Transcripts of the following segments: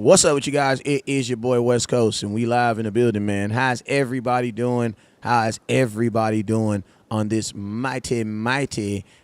What's up with you guys? It is your boy West Coast, and we live in the building, man. How's everybody doing? How's everybody doing on this mighty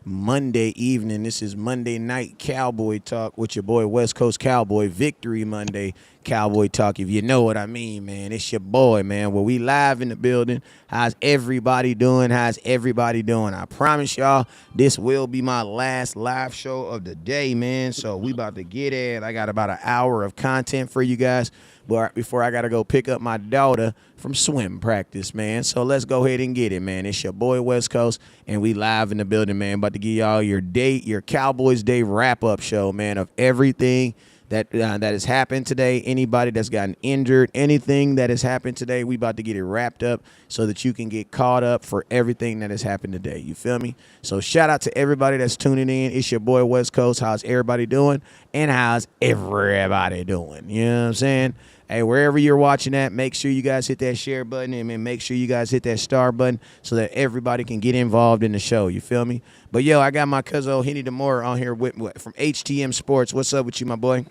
Monday evening? This is Monday Night Cowboy Talk with your boy West Coast Cowboy. Victory Monday Cowboy Talk, if you know what I mean, man. It's your boy, man. Well, we live in the building. How's everybody doing? How's everybody doing? I promise y'all, this will be my last live show of the day, man. So we about to get it. I got about an hour of content for you guys. But before I got to go pick up my daughter from swim practice, man. So let's go ahead and get it, man. It's your boy West Coast, and we live in the building, man. About to give y'all your Cowboys Day wrap-up show, man, of everything that has happened today. Anybody that's gotten injured, anything that has happened today, we about to get it wrapped up so that you can get caught up for everything that has happened today. You feel me? So shout out to everybody that's tuning in. It's your boy West Coast. How's everybody doing? And how's everybody doing? You know what I'm saying? Hey, wherever you're watching at, make sure you guys hit that share button and make sure you guys hit that star button so that everybody can get involved in the show. You feel me? But, yo, I got my cousin Henny DeMore on here from HTM Sports. What's up with you, my boy?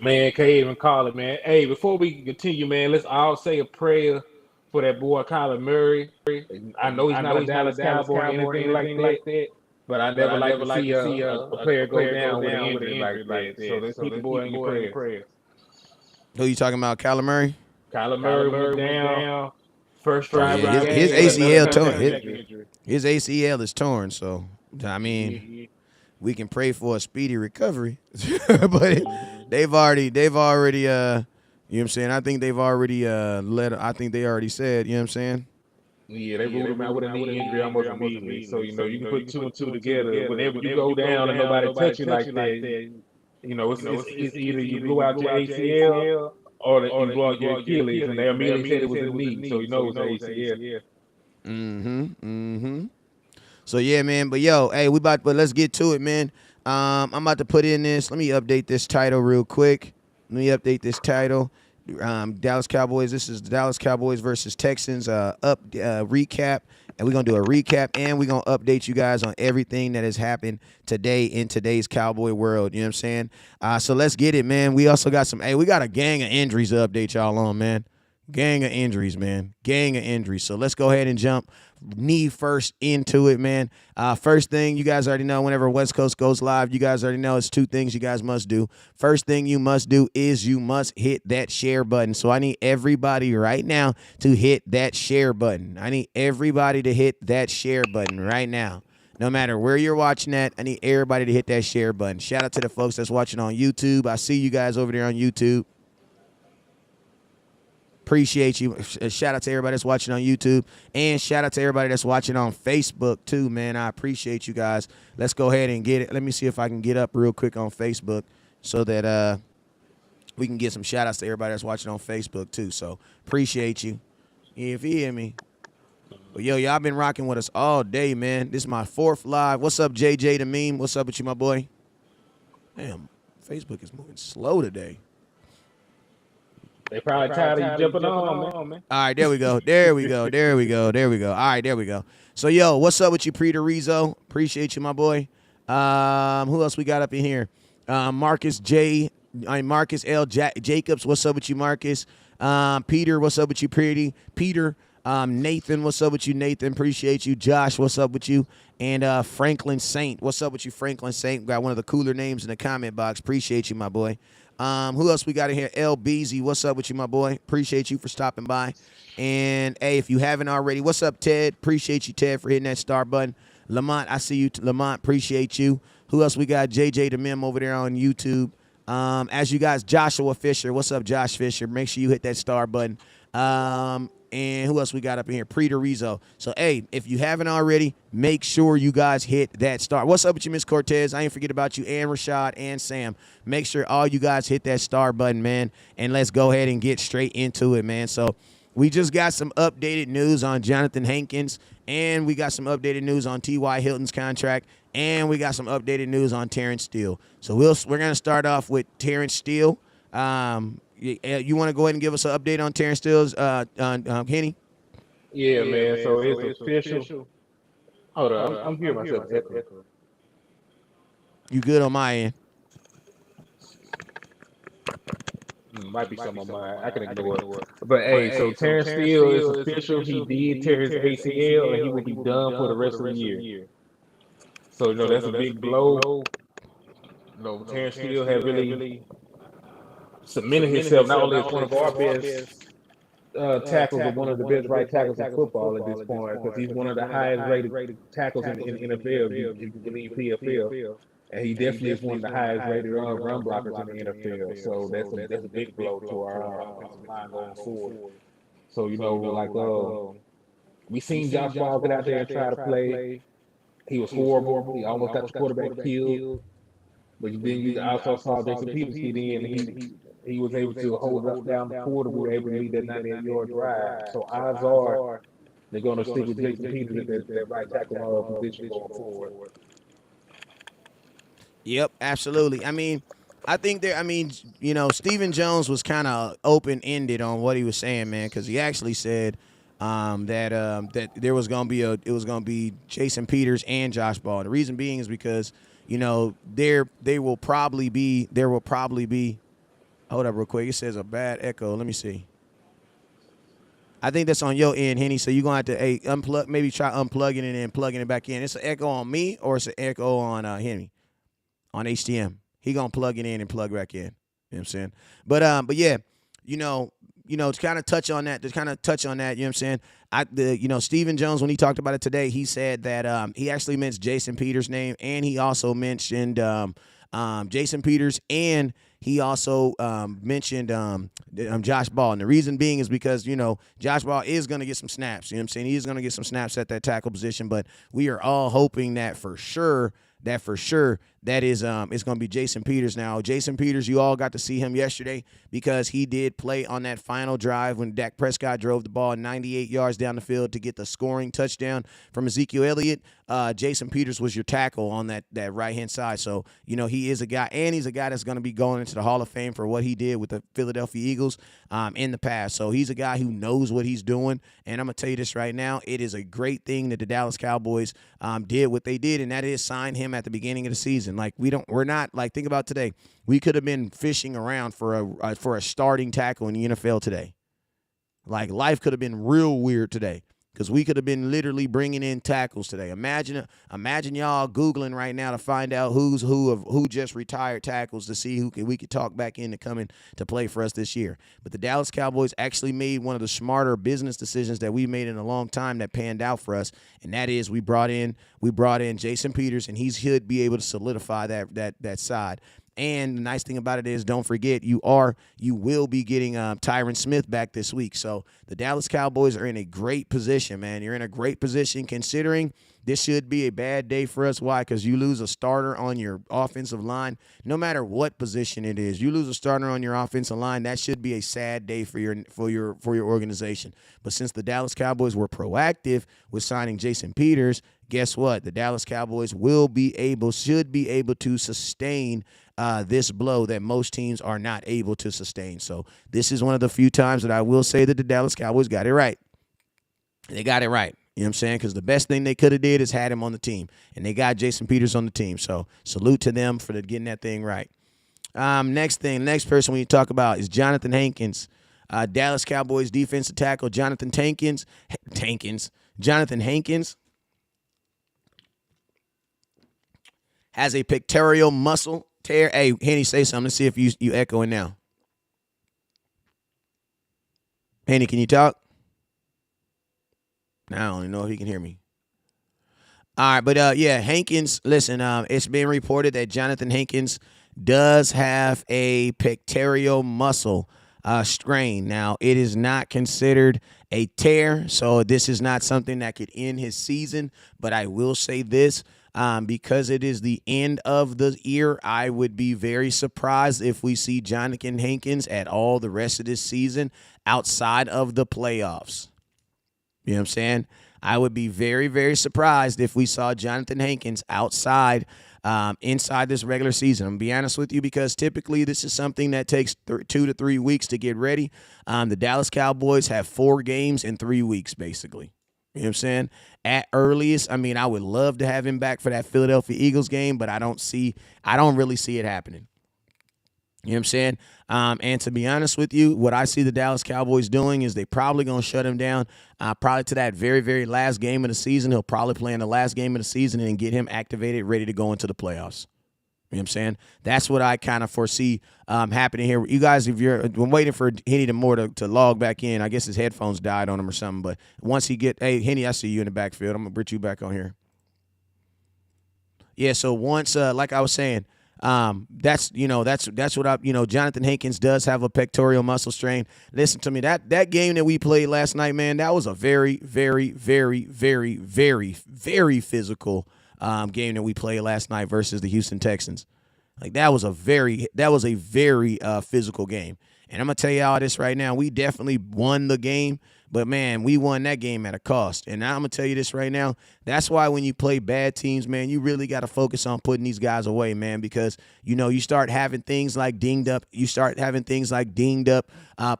Man, can't even call it, man. Hey, before we continue, man, let's all say a prayer for that boy Kyler Murray. I know he's not a Dallas Cowboy or anything like that, but I never like to see a player go down with an injury like that. So let's keep the boy in your prayers. Who you talking about, Kyler Murray? Kyler Murray went down first Oh, drive yeah, of the his game with another ACL torn. concussion injury. His ACL is torn, so, I mean, we can pray for a speedy recovery. But they've already you know what I'm saying? I think they've already I think they already said, you know what I'm saying? Yeah, they ruled him out with a knee injury almost immediately. So, you can put two and two together. Whenever you go down and nobody touch you like that, it's either you blew out your ACL or you blew out your Achilles. And they immediately said it was a knee, so you know it's ACL. So yeah, man. But yo, hey, but let's get to it, man. I'm about to put in this. Let me update this title real quick. Dallas Cowboys. This is the Dallas Cowboys versus Texans recap. And we're going to do a recap, and we're going to update you guys on everything that has happened today in today's Cowboy world. You know what I'm saying? So let's get it, man. We also got we got a gang of injuries to update y'all on, man. Gang of injuries, man. Gang of injuries. So let's go ahead and jump knee first into it, man. First thing, you guys already know, whenever West Coast goes live, you guys already know it's two things you guys must do. First thing you must do is you must hit that share button. So I need everybody right now to hit that share button. I need everybody to hit that share button right now. No matter where you're watching at, I need everybody to hit that share button. Shout out to the folks that's watching on YouTube. I see you guys over there on YouTube. Appreciate you. Shout out to everybody that's watching on YouTube. And shout out to everybody that's watching on Facebook, too, man. I appreciate you guys. Let's go ahead and get it. Let me see if I can get up real quick on Facebook so that we can get some shout outs to everybody that's watching on Facebook, too. So appreciate you. If you hear me. But, yo, y'all been rocking with us all day, man. This is my fourth live. What's up, JJ the Meme? What's up with you, my boy? Damn, Facebook is moving slow today. They probably tired of you jumping on, man. All right, there we go. All right, there we go. So, yo, what's up with you, Peter Rizzo? Appreciate you, my boy. Who else we got up in here? Marcus L. Jacobs. What's up with you, Marcus? Peter, what's up with you, Peter? Nathan, what's up with you, Nathan? Appreciate you. Josh, what's up with you? And Franklin Saint. What's up with you, Franklin Saint? Got one of the cooler names in the comment box. Appreciate you, my boy. Who else we got in here? L. Beezy, what's up with you, my boy? Appreciate you for stopping by. And, hey, if you haven't already, what's up, Ted? Appreciate you, Ted, for hitting that star button. Lamont, I see you. Lamont, appreciate you. Who else we got? JJ the Mem over there on YouTube. As you guys, Joshua Fisher. What's up, Josh Fisher? Make sure you hit that star button. And who else we got up in here? Peter Rizzo. So, hey, if you haven't already, make sure you guys hit that star. What's up with you, Miss Cortez? I ain't forget about you, and Rashad, and Sam. Make sure all you guys hit that star button, man, and let's go ahead and get straight into it, man. So, we just got some updated news on Jonathan Hankins, and we got some updated news on T.Y. Hilton's contract, and we got some updated news on Terrence Steele. So, we're going to start off with Terrence Steele. You want to go ahead and give us an update on Terrence Steele's Henny? Yeah, man. So it's official. Hold on, I'm hearing myself echo. You good on my end? Might be some of mine. I can ignore it. But hey, so Terrence Steele is official. He did tear his ACL, and he will be done for the rest of the year. So that's a big blow. Terrence Steele had really cemented himself not only as one of our best tackles, but one of the best right tackles in football at this point, because he's one of the highest rated tackles in the NFL, if you believe PFL. And he definitely is one of the highest rated run blockers in the NFL. So that's a big blow to our offensive line going forward. So we seen Josh Ball get out there and try to play. He was horrible. He almost got the quarterback killed. But then you also saw Jason Peters get in, and he was able to hold up down the quarter. We were able to lead that 98-yard drive. So odds are they're going to stick with Jason Peters at that right tackle position going forward. Yep, absolutely. I mean, I think Stephen Jones was kind of open-ended on what he was saying, man, because he actually said that there was going to be Jason Peters and Josh Ball. The reason being is because there will probably be. Hold up, real quick. It says a bad echo. Let me see. I think that's on your end, Henny. So you're gonna have to unplug. Maybe try unplugging it and then plugging it back in. It's an echo on me or it's an echo on Henny on HTM. He gonna plug it in and plug back in. You know what I'm saying? But yeah, to kind of touch on that. You know what I'm saying? Stephen Jones, when he talked about it today, he said that he actually mentioned Jason Peters' name, and he also mentioned Jason Peters, and he also mentioned Josh Ball. And the reason being is because, Josh Ball is going to get some snaps. You know what I'm saying? He is going to get some snaps at that tackle position, but we are all hoping that for sure that is it's going to be Jason Peters. Now, Jason Peters, you all got to see him yesterday because he did play on that final drive when Dak Prescott drove the ball 98 yards down the field to get the scoring touchdown from Ezekiel Elliott. Jason Peters was your tackle on that right-hand side. So, he is a guy, and he's a guy that's going to be going into the Hall of Fame for what he did with the Philadelphia Eagles in the past. So he's a guy who knows what he's doing, and I'm going to tell you this right now. It is a great thing that the Dallas Cowboys did what they did, and that is sign him at the beginning of the season. Like, we're not, like, think about today. We could have been fishing around for a starting tackle in the NFL today. Like, life could have been real weird today because we could have been literally bringing in tackles today. Imagine y'all Googling right now to find out who just retired tackles to see who we could talk back into coming to play for us this year. But the Dallas Cowboys actually made one of the smarter business decisions that we made in a long time that panned out for us, and that is we brought in Jason Peters, and he should be able to solidify that side. And the nice thing about it is, don't forget, you will be getting Tyron Smith back this week. So the Dallas Cowboys are in a great position, man. You're in a great position considering this should be a bad day for us. Why? Because you lose a starter on your offensive line. No matter what position it is, you lose a starter on your offensive line. That should be a sad day for your organization. But since the Dallas Cowboys were proactive with signing Jason Peters, guess what? The Dallas Cowboys should be able to sustain this blow that most teams are not able to sustain. So this is one of the few times that I will say that the Dallas Cowboys got it right. They got it right. You know what I'm saying? Because the best thing they could have did is had him on the team. And they got Jason Peters on the team. So salute to them for getting that thing right. Next person we talk about is Jonathan Hankins. Dallas Cowboys defensive tackle Jonathan Hankins has a pectoral muscle tear. Hey, Henny, say something. Let's see if you echoing now. Henny, can you talk? Now I don't even know if he can hear me. All right, but Hankins, listen, it's been reported that Jonathan Hankins does have a pectoral muscle strain. Now, it is not considered a tear, so this is not something that could end his season, but I will say this. Because it is the end of the year, I would be very surprised if we see Jonathan Hankins at all the rest of this season outside of the playoffs. You know what I'm saying? I would be very, very surprised if we saw Jonathan Hankins inside this regular season. I'm going to be honest with you because typically this is something that takes 2 to 3 weeks to get ready. The Dallas Cowboys have 4 games in 3 weeks, basically. You know what I'm saying? At earliest, I would love to have him back for that Philadelphia Eagles game, but I don't really see it happening. You know what I'm saying? And to be honest with you, what I see the Dallas Cowboys doing is they probably going to shut him down probably to that very, very last game of the season. He'll probably play in the last game of the season and get him activated, ready to go into the playoffs. You know what I'm saying? That's what I kind of foresee happening here. You guys, if you're waiting for Henny to log back in, I guess his headphones died on him or something. But once he hey, Henny, I see you in the backfield. I'm going to bring you back on here. Yeah, so once, like I was saying, that's what Jonathan Hankins does have a pectoral muscle strain. Listen to me, that game that we played last night, man, that was a very, very, very, very, very, very physical game that we played last night versus the Houston Texans. Like that was a very physical game. And I'm gonna tell you all this right now. We definitely won the game, but man, we won that game at a cost. And now I'm gonna tell you this right now. That's why when you play bad teams, man, you really got to focus on putting these guys away, man, because you start having things like dinged up. You start having things like dinged up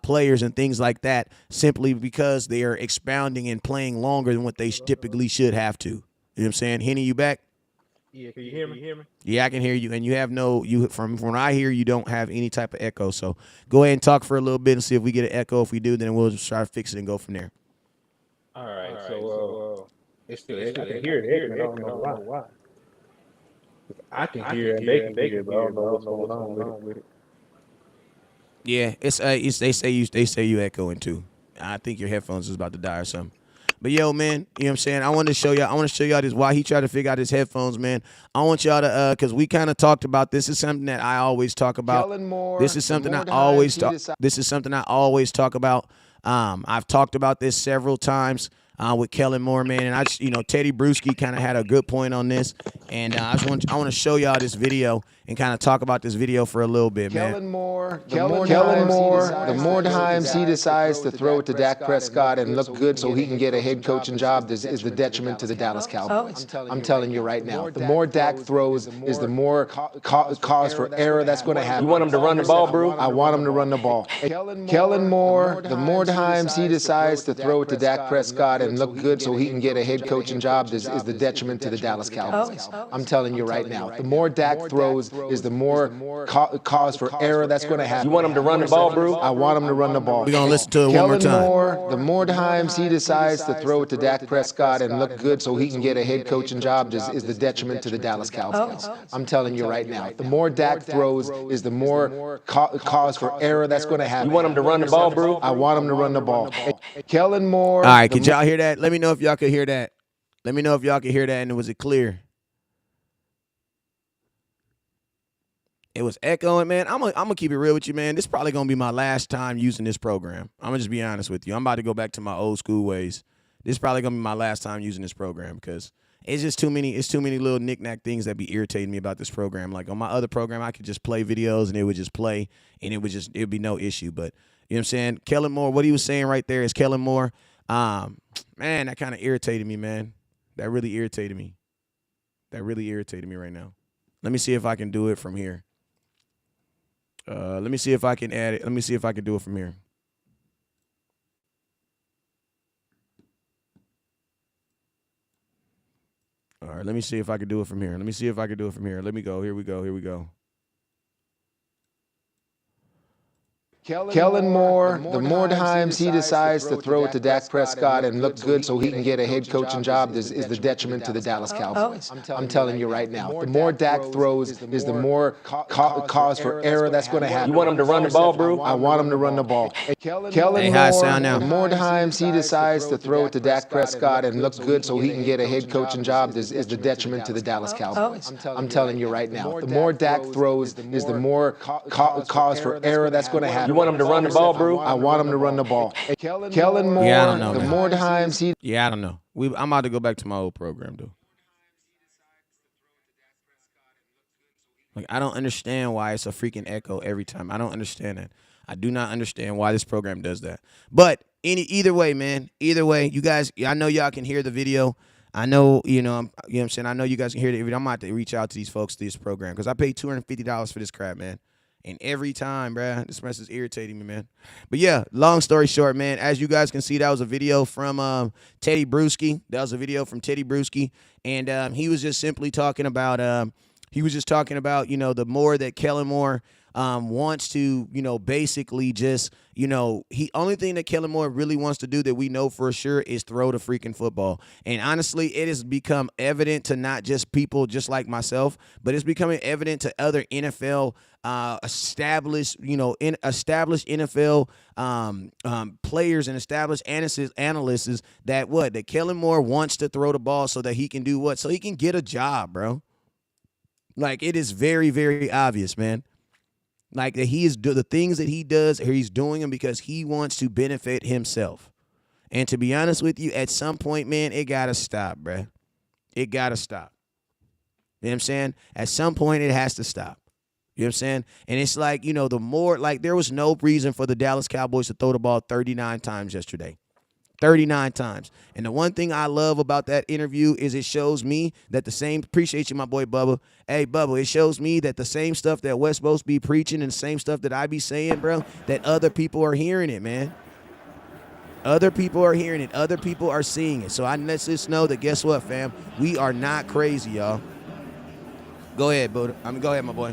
players and things like that simply because they are expounding and playing longer than what they typically should have to. You know what I'm saying? Henny, you back? Yeah, can you hear me? Yeah, I can hear you, and you have from what I hear, you don't have any type of echo. So go ahead and talk for a little bit and see if we get an echo. If we do, then we'll just try to fix it and go from there. All right. So it's still I can hear it. I don't know why. I can hear it. They can hear it, but I don't know what's going on with it. Yeah, they say you echoing too. I think your headphones is about to die or something. But yo, man, you know what I'm saying? I want to show y'all this while he tried to figure out his headphones, man. I want y'all to because we kind of talked about this. Is something that I always talk about. This is something I always talk about. I've talked about this several times with Kellen Moore, man, and Teddy Bruschi kind of had a good point on this, and I want to show y'all this video and kind of talk about this video for a little bit, man. Kellen Moore, the more times he decides to throw it to Dak Prescott and look good so he can get a head coaching job is the detriment to the Dallas Cowboys. I'm telling you right now, the more Dak throws is the more cause for error that's going to happen. You want him to run the ball, bro? I want him to run the ball. Kellen Moore, the more times he decides to throw it to Dak Prescott and look good so he can get a head coaching job is the detriment to the Dallas Cowboys. I'm telling you right now, the more Dak throws is the more cause for error that's going to happen. You want him to run the ball, bro? I want him to run the ball. We're going to listen to it one more time. The more times he decides to throw it to Dak Prescott and look good so he can get a head coaching job is the detriment to the Dallas Cowboys. I'm telling you right now, the more Dak throws is the more cause for error that's going to happen. You want him to run the ball, bro? I want him to run the ball. Kellen Moore. All right, could y'all hear that? Let me know if y'all could hear that. And was it clear? It was echoing, man. I'm gonna keep it real with you, man. This is probably gonna be my last time using this program. I'm gonna just be honest with you. I'm about to go back to my old school ways. This is probably gonna be my last time using this program because it's just too many. It's too many little knick-knack things that be irritating me about this program. Like on my other program, I could just play videos and it would just play and it'd be no issue. But you know what I'm saying? Kellen Moore, what he was saying right there is Kellen Moore. Man, that kind of irritated me, man. That really irritated me. Right now. Let me see if I can do it from here. Let me see if I can add it. Let me see if I can do it from here. All right, let me see if I can do it from here. Let me go. Here we go. Kellen Moore, the more times he decides to throw it to Dak Prescott and look good so he can get a head coaching job is the detriment to the Dallas Cowboys. I'm telling you right now, the more Dak throws is the more cause for error that's going to happen. You want him to run the ball, bro? I want him to run the ball. Kellen how it sound now? The more times he decides to throw it to Dak Prescott and look good so he can get a head coaching job is the detriment to the Dallas Cowboys. I'm telling you right now, the more Dak throws is the more cause for error that's going to happen. You want him to run the ball, bro? I want him to run the ball. Kellen Moore, yeah, I don't know, the man. more times he... Yeah, I don't know. I'm about to go back to my old program, though. Like, I don't understand why it's a freaking echo every time. I don't understand that. I do not understand why this program does that. But either way, man, you guys, I know y'all can hear the video. I know, you know what I'm saying? I know you guys can hear the video. I'm about to reach out to these folks to this program because I paid $250 for this crap, man. And every time, bruh, this mess is irritating me, man. But yeah, long story short, man, as you guys can see, that was a video from Teddy Bruschi. And he was just simply talking about, the more that Kellen Moore wants to, basically just, only thing that Kellen Moore really wants to do that we know for sure is throw the freaking football. And honestly, it has become evident to not just people just like myself, but it's becoming evident to other NFL established NFL players and established analysts that Kellen Moore wants to throw the ball so that he can do what? So he can get a job, bro. Like, it is very, very obvious, man. Like, that he is the things that he does, he's doing them because he wants to benefit himself. And to be honest with you, at some point, man, it got to stop, bro. It got to stop. You know what I'm saying? At some point, it has to stop. You know what I'm saying? And it's like, the more, like, there was no reason for the Dallas Cowboys to throw the ball 39 times yesterday. 39 times. And the one thing I love about that interview is it shows me that appreciate you, my boy Bubba. Hey, Bubba, it shows me that the same stuff that West Coast be preaching and the same stuff that I be saying, bro, that other people are hearing it, man. Other people are hearing it. Other people are seeing it. So I let's just know that, guess what, fam? We are not crazy, y'all. Go ahead, Buddha. Go ahead, my boy.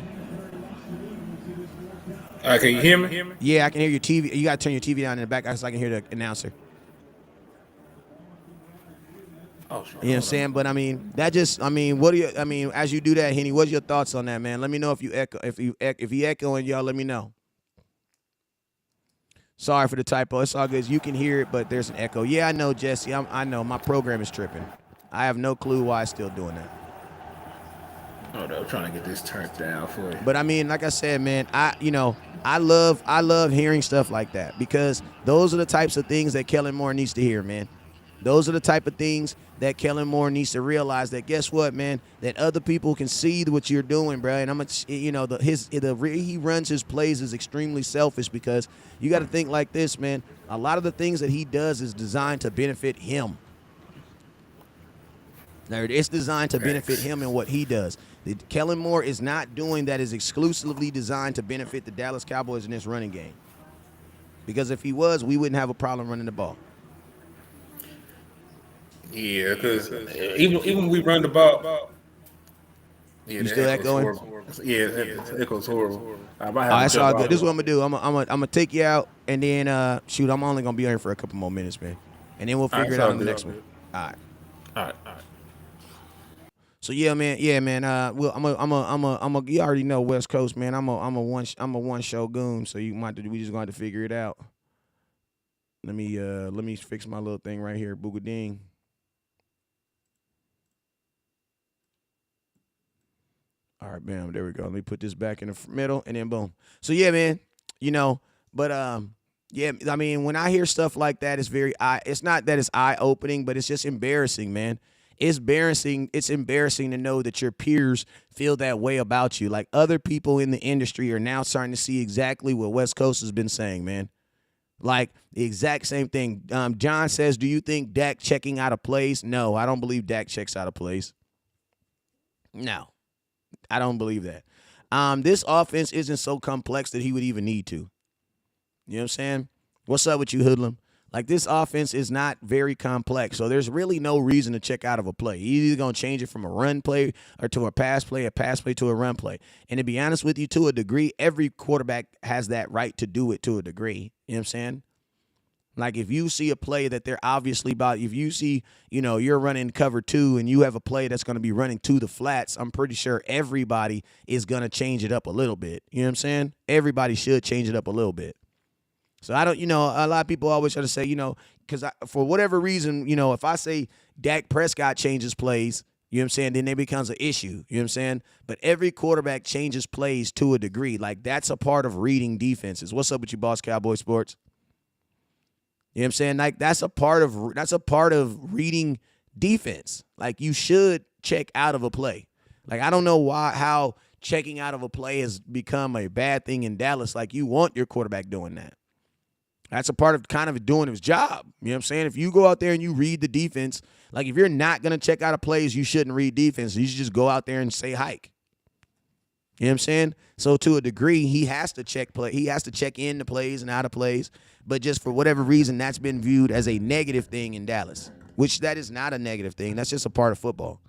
Can you hear me? Yeah, I can hear your TV. You got to turn your TV down in the back so I can hear the announcer. Oh, sure. You know what I'm saying? But as you do that, Henny, what's your thoughts on that, man? Let me know if you echoing, y'all, let me know. Sorry for the typo. It's all good. You can hear it, but there's an echo. Yeah, I know, Jesse. I know. My program is tripping. I have no clue why it's still doing that. Oh, no, I'm trying to get this turned down for you. But like I said, man, I love hearing stuff like that because those are the types of things that Kellen Moore needs to hear, man. Those are the type of things that Kellen Moore needs to realize that, guess what, man, that other people can see what you're doing, bro. And he runs his plays is extremely selfish because you got to think like this, man. A lot of the things that he does is designed to benefit him. It's designed to benefit him and what he does. Kellen Moore is not doing that is exclusively designed to benefit the Dallas Cowboys in this running game. Because if he was, we wouldn't have a problem running the ball. Yeah, because even when we run the ball, yeah, you still echoing? Yeah, it echoes horrible. That's all good. This is what I'm gonna do. I'm gonna take you out, and then I'm only gonna be here for a couple more minutes, man, and then we'll figure it out in the next one. All right. So yeah, man. You already know West Coast, man. I'm a one show goon, so we just gonna have to figure it out. Let me fix my little thing right here, boogading. All right, bam, there we go. Let me put this back in the middle, and then boom. So yeah, man, yeah, I mean, when I hear stuff like that, it's not that it's eye-opening, but it's just embarrassing, man. It's embarrassing to know that your peers feel that way about you. Like, other people in the industry are now starting to see exactly what West Coast has been saying, man. Like, the exact same thing. John says, do you think Dak checking out of plays? No, I don't believe Dak checks out of plays. No. I don't believe that. This offense isn't so complex that he would even need to. You know what I'm saying? What's up with you, Hoodlum? Like, this offense is not very complex, so there's really no reason to check out of a play. You're either going to change it from a run play or to a pass play to a run play. And to be honest with you, to a degree, every quarterback has that right to do it to a degree. You know what I'm saying? Like, if you see a play that they're obviously about, if you see, you're running cover 2 and you have a play that's going to be running to the flats, I'm pretty sure everybody is going to change it up a little bit. You know what I'm saying? Everybody should change it up a little bit. So I don't, a lot of people always try to say, because for whatever reason, if I say Dak Prescott changes plays, you know what I'm saying, then it becomes an issue. You know what I'm saying? But every quarterback changes plays to a degree. Like, that's a part of reading defenses. What's up with you, Boss Cowboy Sports? You know what I'm saying? Like, that's a part of reading defense. Like, you should check out of a play. Like, I don't know how checking out of a play has become a bad thing in Dallas. Like, you want your quarterback doing that. That's a part of kind of doing his job. You know what I'm saying? If you go out there and you read the defense, like, if you're not going to check out of plays, you shouldn't read defense. You should just go out there and say hike. You know what I'm saying? So to a degree, he has to check in the plays and out of plays. But just for whatever reason, that's been viewed as a negative thing in Dallas, which that is not a negative thing. That's just a part of football.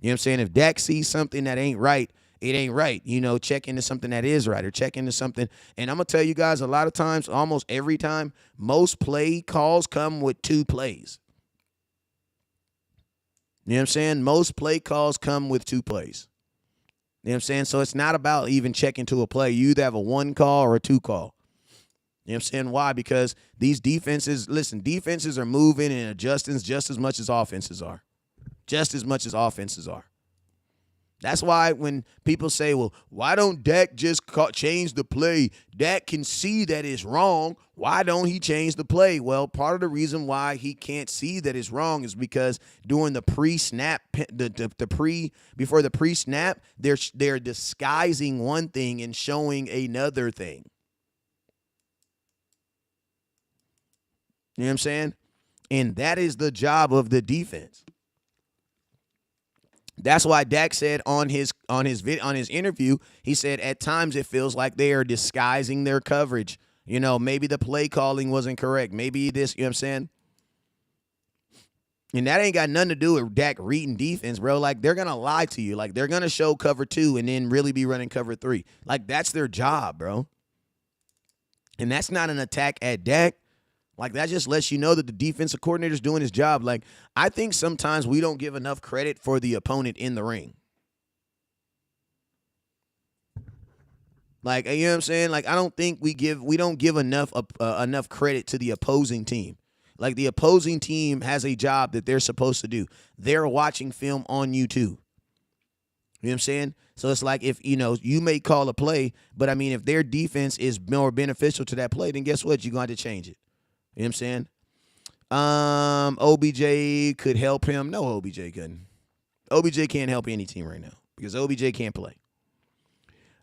You know what I'm saying? If Dak sees something that ain't right it ain't right. Check into something that is right or check into something. And I'm going to tell you guys, a lot of times, almost every time, most play calls come with 2 plays. You know what I'm saying? Most play calls come with 2 plays. You know what I'm saying? So it's not about even checking to a play. You either have a 1 call or a 2 call. You know what I'm saying? Why? Because these defenses are moving and adjusting just as much as offenses are. Just as much as offenses are. That's why when people say, well, why don't Dak just change the play? Dak can see that it's wrong. Why don't he change the play? Well, part of the reason why he can't see that it's wrong is because during the pre-snap, before the pre-snap, they're disguising one thing and showing another thing. You know what I'm saying? And that is the job of the defense. That's why Dak said on his interview, he said at times it feels like they are disguising their coverage. Maybe the play calling wasn't correct. Maybe this, you know what I'm saying? And that ain't got nothing to do with Dak reading defense, bro. Like, they're going to lie to you. Like, they're going to show cover 2 and then really be running cover 3. Like, that's their job, bro. And that's not an attack at Dak. Like, that just lets you know that the defensive coordinator's doing his job. Like, I think sometimes we don't give enough credit for the opponent in the ring. Like, you know what I'm saying? Like, I don't think we don't give enough credit to the opposing team. Like, the opposing team has a job that they're supposed to do. They're watching film on you too. You know what I'm saying? So it's like if, you may call a play, but I mean, if their defense is more beneficial to that play, then guess what? You're going to have to change it. You know what I'm saying? OBJ could help him. No, OBJ couldn't. OBJ can't help any team right now because OBJ can't play.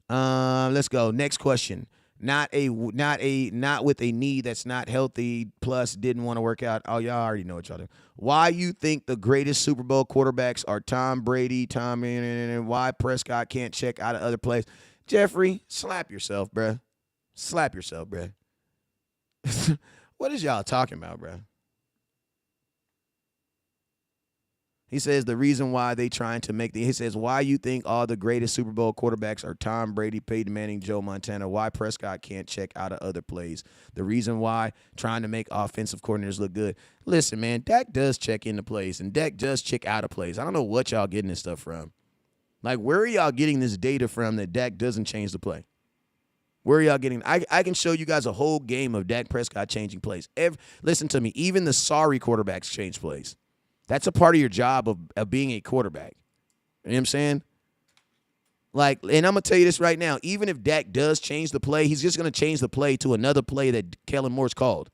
Let's go. Next question. Not with a knee that's not healthy, plus didn't want to work out. Oh, y'all already know what y'all do. Why you think the greatest Super Bowl quarterbacks are Tom Brady, and why Prescott can't check out of other plays? Jeffrey, slap yourself, bruh. Slap yourself, bruh. What is y'all talking about, bro? He says the reason why they trying to make he says, why you think all the greatest Super Bowl quarterbacks are Tom Brady, Peyton Manning, Joe Montana, why Prescott can't check out of other plays. The reason why trying to make offensive coordinators look good. Listen, man, Dak does check into plays, and Dak does check out of plays. I don't know what y'all getting this stuff from. Like, where are y'all getting this data from that Dak doesn't change the play? Where are y'all getting? I can show you guys a whole game of Dak Prescott changing plays. Listen to me. Even the sorry quarterbacks change plays. That's a part of your job of being a quarterback. You know what I'm saying? Like, and I'm going to tell you this right now. Even if Dak does change the play, he's just going to change the play to another play that Kellen Moore's called.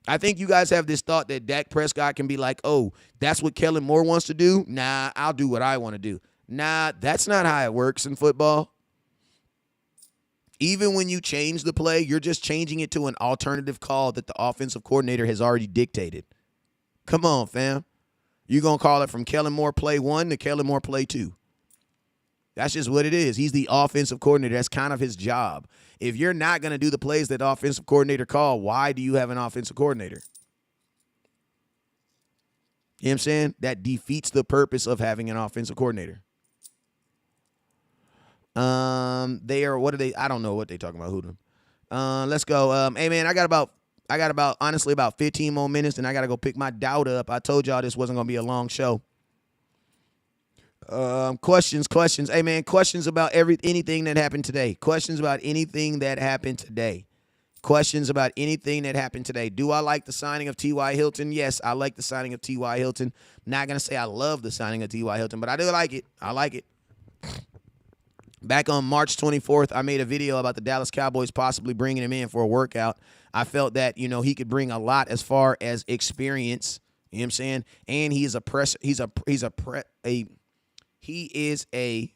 I think you guys have this thought that Dak Prescott can be like, oh, that's what Kellen Moore wants to do? Nah, I'll do what I want to do. Nah, that's not how it works in football. Even when you change the play, you're just changing it to an alternative call that the offensive coordinator has already dictated. Come on, fam. You're going to call it from Kellen Moore play 1 to Kellen Moore play 2. That's just what it is. He's the offensive coordinator. That's kind of his job. If you're not going to do the plays that the offensive coordinator call, why do you have an offensive coordinator? You know what I'm saying? That defeats the purpose of having an offensive coordinator. They are, what are they? I don't know what they talking about. Who? Let's go. Hey man, I got about honestly about 15 more minutes, and I gotta go pick my doubt up. I told y'all this wasn't gonna be a long show. Questions. Hey man, questions about anything that happened today. Questions about anything that happened today. Questions about anything that happened today. Do I like the signing of T.Y. Hilton? Yes, I like the signing of T.Y. Hilton. Not gonna say I love the signing of T.Y. Hilton, but I do like it. I like it. Back on March 24th, I made a video about the Dallas Cowboys possibly bringing him in for a workout. I felt that, he could bring a lot as far as experience, you know what I'm saying? And he is a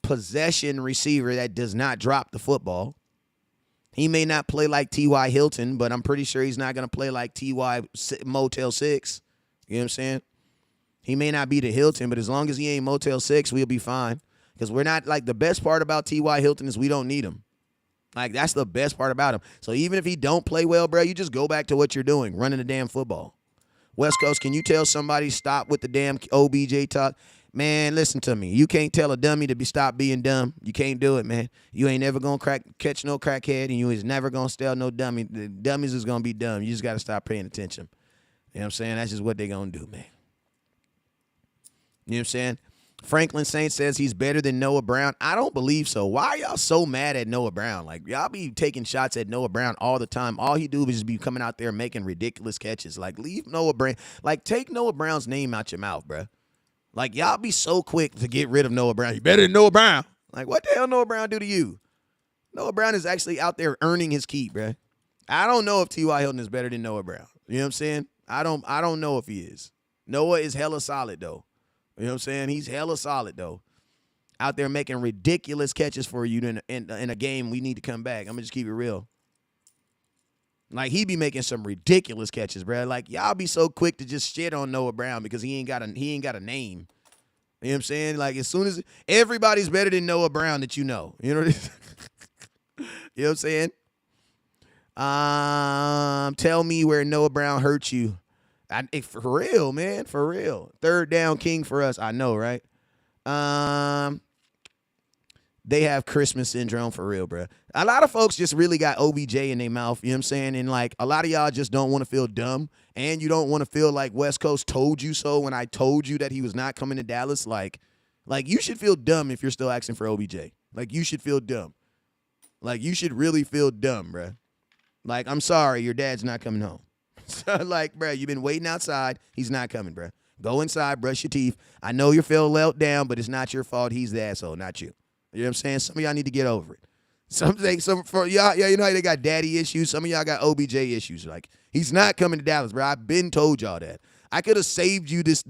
possession receiver that does not drop the football. He may not play like T.Y. Hilton, but I'm pretty sure he's not going to play like T.Y. Motel 6. You know what I'm saying? He may not be the Hilton, but as long as he ain't Motel 6, we'll be fine. Because we're not, like, the best part about T.Y. Hilton is we don't need him. Like, that's the best part about him. So even if he don't play well, bro, you just go back to what you're doing, running the damn football. West Coast, can you tell somebody stop with the damn OBJ talk? Man, listen to me. You can't tell a dummy to stop being dumb. You can't do it, man. You ain't never going to catch no crackhead, and you is never going to steal no dummy. The dummies is going to be dumb. You just got to stop paying attention. You know what I'm saying? That's just what they going to do, man. You know what I'm saying? Franklin Saint says he's better than Noah Brown. I don't believe so. Why are y'all so mad at Noah Brown? Like, y'all be taking shots at Noah Brown all the time. All he do is just be coming out there making ridiculous catches. Like, leave Noah Brown. Like, take Noah Brown's name out your mouth, bruh. Like, y'all be so quick to get rid of Noah Brown. You better than Noah Brown. Like, what the hell Noah Brown do to you? Noah Brown is actually out there earning his keep, bruh. I don't know if T.Y. Hilton is better than Noah Brown. You know what I'm saying? I don't know if he is. Noah is hella solid, though. You know what I'm saying? He's hella solid, though. Out there making ridiculous catches for you in a game we need to come back. I'm going to just keep it real. Like, he be making some ridiculous catches, bro. Like, y'all be so quick to just shit on Noah Brown because he ain't got a name. You know what I'm saying? Like, as soon as everybody's better than Noah Brown that you know. You know what you know what I'm saying? Tell me where Noah Brown hurt you. For real, man. For real. Third down king for us. I know, right? They have Christmas syndrome for real, bro. A lot of folks just really got OBJ in their mouth, you know what I'm saying? And, like, a lot of y'all just don't want to feel dumb, and you don't want to feel like West Coast told you so when I told you that he was not coming to Dallas. Like you should feel dumb if you're still asking for OBJ. Like, you should feel dumb. Like, you should really feel dumb, bro. Like, I'm sorry, your dad's not coming home. So, like, bro, you've been waiting outside. He's not coming, bro. Go inside, brush your teeth. I know you're feeling let down, but it's not your fault. He's the asshole, not you. You know what I'm saying? Some of y'all need to get over it. Some for y'all, yeah, you know how they got daddy issues. Some of y'all got OBJ issues. Like, he's not coming to Dallas, bro. I've been told y'all that. I could have saved you this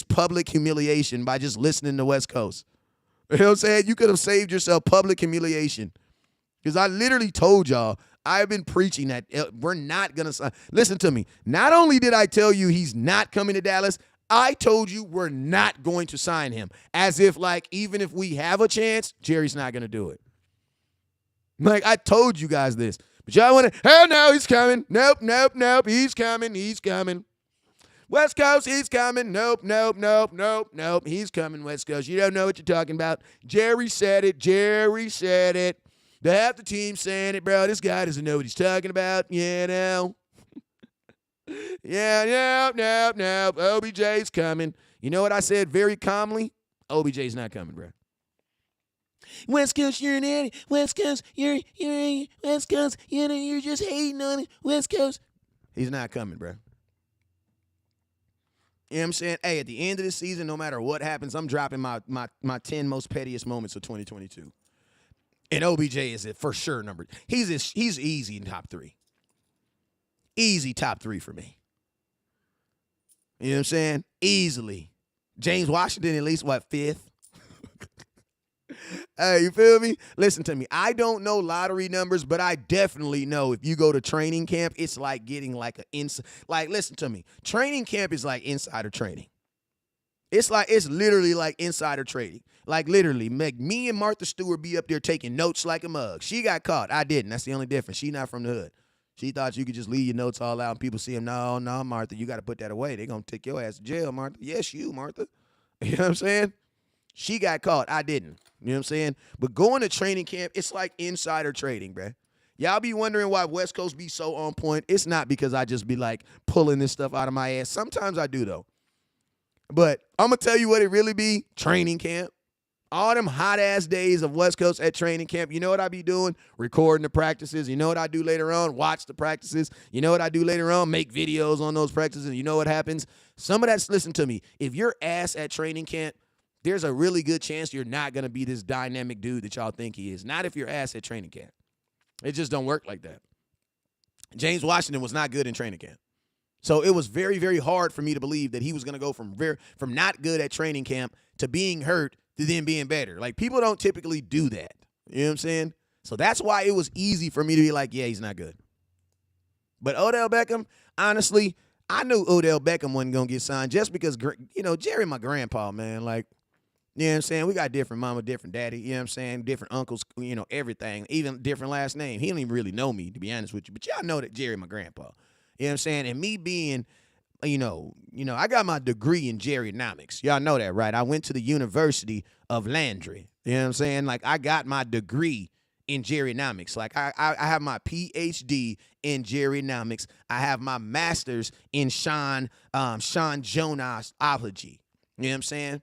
public humiliation by just listening to West Coast. You know what I'm saying? You could have saved yourself public humiliation. Because I literally told y'all, I've been preaching that we're not going to sign. Listen to me. Not only did I tell you he's not coming to Dallas, I told you we're not going to sign him. As if, like, even if we have a chance, Jerry's not going to do it. Like, I told you guys this. But y'all want to, hell no, he's coming. Nope, he's coming. West Coast, he's coming. Nope, he's coming, West Coast. You don't know what you're talking about. Jerry said it. The half the team saying it, bro. This guy doesn't know what he's talking about, you know. Yeah, no. OBJ's coming. You know what I said very calmly? OBJ's not coming, bro. West Coast, you're an idiot. West Coast, you're West Coast, you're just hating on it. West Coast. He's not coming, bro. You know what I'm saying? Hey, at the end of the season, no matter what happens, I'm dropping my 10 most pettiest moments of 2022. And OBJ is it for sure number. He's easy in top 3. Easy top 3 for me. You know what I'm saying? Easily. James Washington at least, 5th? Hey, you feel me? Listen to me. I don't know lottery numbers, but I definitely know if you go to training camp, it's like getting like listen to me. Training camp is like insider trading. It's literally like insider trading. Like, literally, me and Martha Stewart be up there taking notes like a mug. She got caught. I didn't. That's the only difference. She not from the hood. She thought you could just leave your notes all out and people see them. No, Martha, you got to put that away. They're going to take your ass to jail, Martha. Yes, you, Martha. You know what I'm saying? She got caught. I didn't. You know what I'm saying? But going to training camp, it's like insider trading, bruh. Y'all be wondering why West Coast be so on point. It's not because I just be, like, pulling this stuff out of my ass. Sometimes I do, though. But I'm going to tell you what it really be, training camp. All them hot-ass days of West Coast at training camp, you know what I be doing? Recording the practices. You know what I do later on? Watch the practices. You know what I do later on? Make videos on those practices. You know what happens? Some of that's, listen to me, if you're ass at training camp, there's a really good chance you're not going to be this dynamic dude that y'all think he is. Not if you're ass at training camp. It just don't work like that. James Washington was not good in training camp. So it was very, very hard for me to believe that he was going to go from not good at training camp to being hurt to then being better. Like, people don't typically do that. You know what I'm saying? So that's why it was easy for me to be like, yeah, he's not good. But Odell Beckham, honestly, I knew Odell Beckham wasn't going to get signed just because, you know, Jerry, my grandpa, man. Like, you know what I'm saying? We got different mama, different daddy, you know what I'm saying? Different uncles, you know, everything. Even different last name. He don't even really know me, to be honest with you. But y'all know that Jerry, my grandpa. You know what I'm saying? And me being I got my degree in geriatrics. Y'all know that, right? I went to the University of Landry. You know what I'm saying? Like, I got my degree in geriatrics. Like, I have my PhD in geriatrics. I have my master's in Sean Jonesology. You know what I'm saying?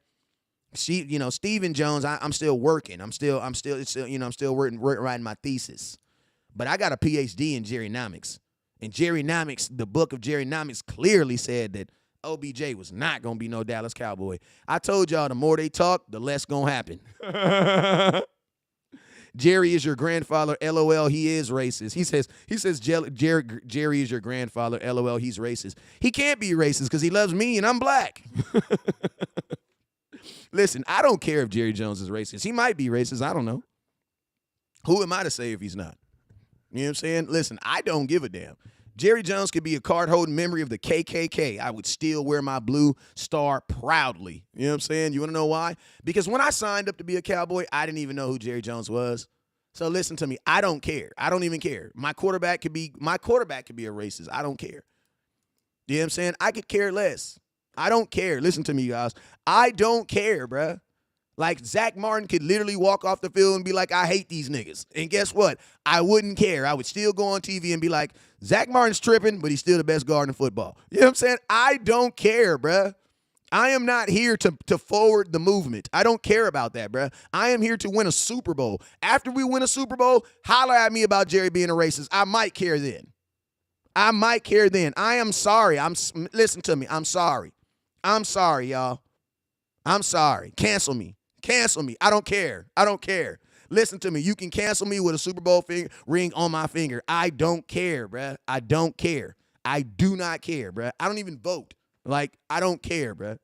Stephen Jones, I'm still working. I'm still writing my thesis. But I got a PhD in geriatrics. And geriatrics, the book of geriatrics clearly said that OBJ was not going to be no Dallas Cowboy. I told y'all the more they talk, the less going to happen. Jerry is your grandfather. LOL, he is racist. He says Jerry is your grandfather. LOL, he's racist. He can't be racist because he loves me and I'm black. Listen, I don't care if Jerry Jones is racist. He might be racist. I don't know. Who am I to say if he's not? You know what I'm saying? Listen, I don't give a damn. Jerry Jones could be a card-holding memory of the KKK. I would still wear my blue star proudly. You know what I'm saying? You want to know why? Because when I signed up to be a Cowboy, I didn't even know who Jerry Jones was. So listen to me. I don't care. I don't even care. My quarterback could be a racist. I don't care. You know what I'm saying? I could care less. I don't care. Listen to me, guys. I don't care, bruh. Like, Zach Martin could literally walk off the field and be like, I hate these niggas. And guess what? I wouldn't care. I would still go on TV and be like, Zach Martin's tripping, but he's still the best guard in football. You know what I'm saying? I don't care, bruh. I am not here to forward the movement. I don't care about that, bruh. I am here to win a Super Bowl. After we win a Super Bowl, holler at me about Jerry being a racist. I might care then. I am sorry. Listen to me. I'm sorry. I'm sorry, y'all. I'm sorry. Cancel me. I don't care. Listen to me. You can cancel me with a Super Bowl ring on my finger. I don't care, bruh. I don't care. I do not care, bruh. I don't even vote. Like, I don't care, bruh.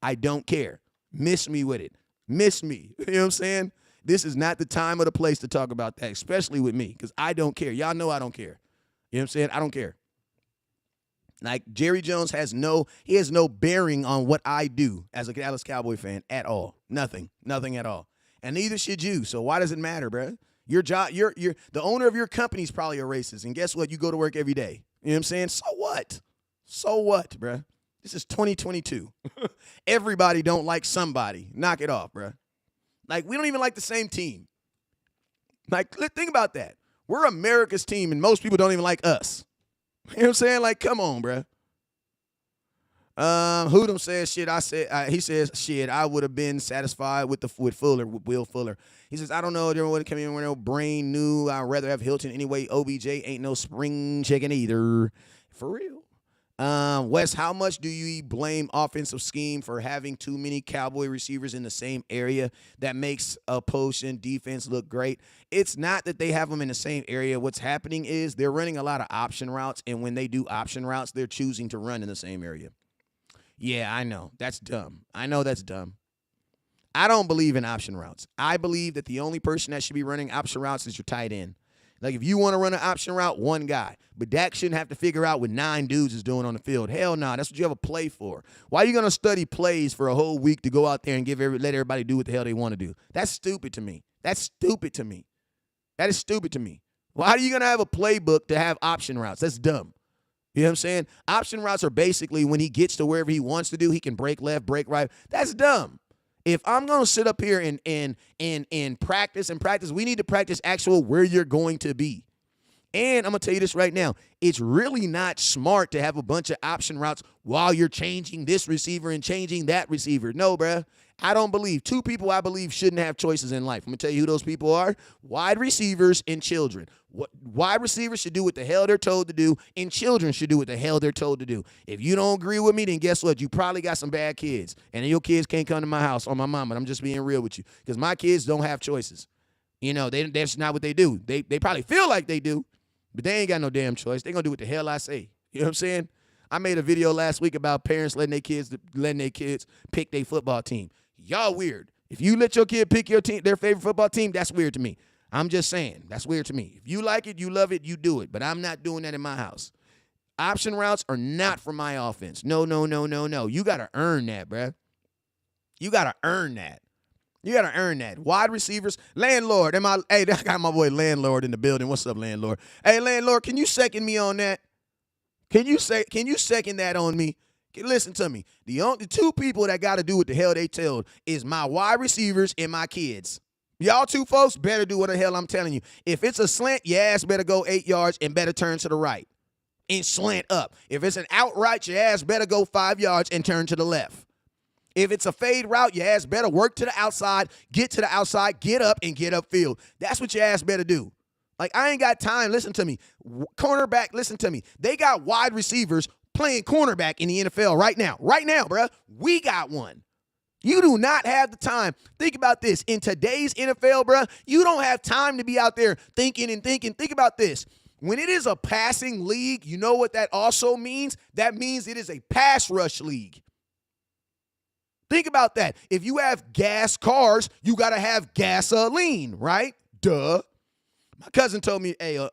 I don't care. Miss me with it. Miss me. You know what I'm saying? This is not the time or the place to talk about that, especially with me, because I don't care. Y'all know I don't care. You know what I'm saying? I don't care. Like, Jerry Jones has no bearing on what I do as a Dallas Cowboy fan at all. Nothing at all. And neither should you. So why does it matter, bro? Your job, you're the owner of your company's probably a racist. And guess what? You go to work every day. You know what I'm saying? So what, bro? This is 2022. Everybody don't like somebody. Knock it off, bro. Like, we don't even like the same team. Like, think about that. We're America's team, and most people don't even like us. You know what I'm saying? Like, come on, bro. Hoodum says shit. He says shit. I would have been satisfied with Will Fuller. He says, I don't know. There would come in with no brain new. I'd rather have Hilton anyway. OBJ ain't no spring chicken either. For real. Wes, how much do you blame offensive scheme for having too many Cowboy receivers in the same area that makes opposing defense look great? It's not that they have them in the same area. What's happening is they're running a lot of option routes, and when they do option routes, they're choosing to run in the same area. Yeah, I know. That's dumb. I know that's dumb. I don't believe in option routes. I believe that the only person that should be running option routes is your tight end. Like, if you want to run an option route, one guy. But Dak shouldn't have to figure out what 9 dudes is doing on the field. Hell no, that's what you have a play for. Why are you going to study plays for a whole week to go out there and let everybody do what the hell they want to do? That's stupid to me. That is stupid to me. Why are you going to have a playbook to have option routes? That's dumb. You know what I'm saying? Option routes are basically when he gets to wherever he wants to do, he can break left, break right. That's dumb. If I'm going to sit up here and practice, we need to practice actual where you're going to be. And I'm going to tell you this right now. It's really not smart to have a bunch of option routes while you're changing this receiver and changing that receiver. No, bruh. I don't believe. 2 people I believe shouldn't have choices in life. I'm going to tell you who those people are. Wide receivers and children. Wide receivers should do what the hell they're told to do, and children should do what the hell they're told to do. If you don't agree with me, then guess what? You probably got some bad kids, and then your kids can't come to my house on my mama. I'm just being real with you, because my kids don't have choices. You know, that's not what they do. They probably feel like they do, but they ain't got no damn choice. They're going to do what the hell I say. You know what I'm saying? I made a video last week about parents letting their kids pick their football team. Y'all weird. If you let your kid pick their favorite football team, that's weird to me. I'm just saying. That's weird to me. If you like it, you love it, you do it. But I'm not doing that in my house. Option routes are not for my offense. No. You got to earn that, bruh. You got to earn that. Wide receivers, landlord. I got my boy Landlord in the building. What's up, Landlord? Hey, Landlord, can you second me on that? Can you second that on me? Listen to me. The two people that got to do what the hell they tell is my wide receivers and my kids. Y'all two folks better do what the hell I'm telling you. If it's a slant, your ass better go 8 yards and better turn to the right and slant up. If it's an outright, your ass better go 5 yards and turn to the left. If it's a fade route, your ass better work to the outside, get to the outside, get up, and get upfield. That's what your ass better do. Like, I ain't got time. Listen to me. Cornerback, listen to me. They got wide receivers playing cornerback in the NFL right now. Right now, bruh. We got one. You do not have the time. Think about this. In today's NFL, bruh, you don't have time to be out there thinking and thinking. Think about this. When it is a passing league, you know what that also means? That means it is a pass rush league. Think about that. If you have gas cars, you got to have gasoline, right? Duh. My cousin told me, hey,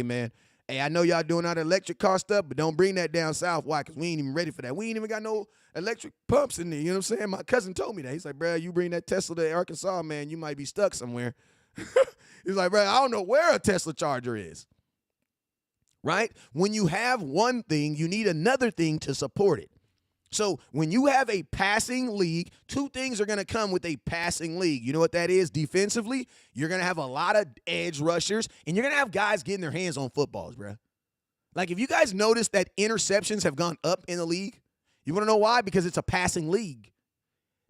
man, hey, I know y'all doing all the electric car stuff, but don't bring that down south. Why? Because we ain't even ready for that. We ain't even got no electric pumps in there. You know what I'm saying? My cousin told me that. He's like, bro, you bring that Tesla to Arkansas, man, you might be stuck somewhere. He's like, bro, I don't know where a Tesla charger is. Right? When you have one thing, you need another thing to support it. So when you have a passing league, two things are going to come with a passing league. You know what that is? Defensively, you're going to have a lot of edge rushers, and you're going to have guys getting their hands on footballs, bro. Like, if you guys notice that interceptions have gone up in the league, you want to know why? Because it's a passing league.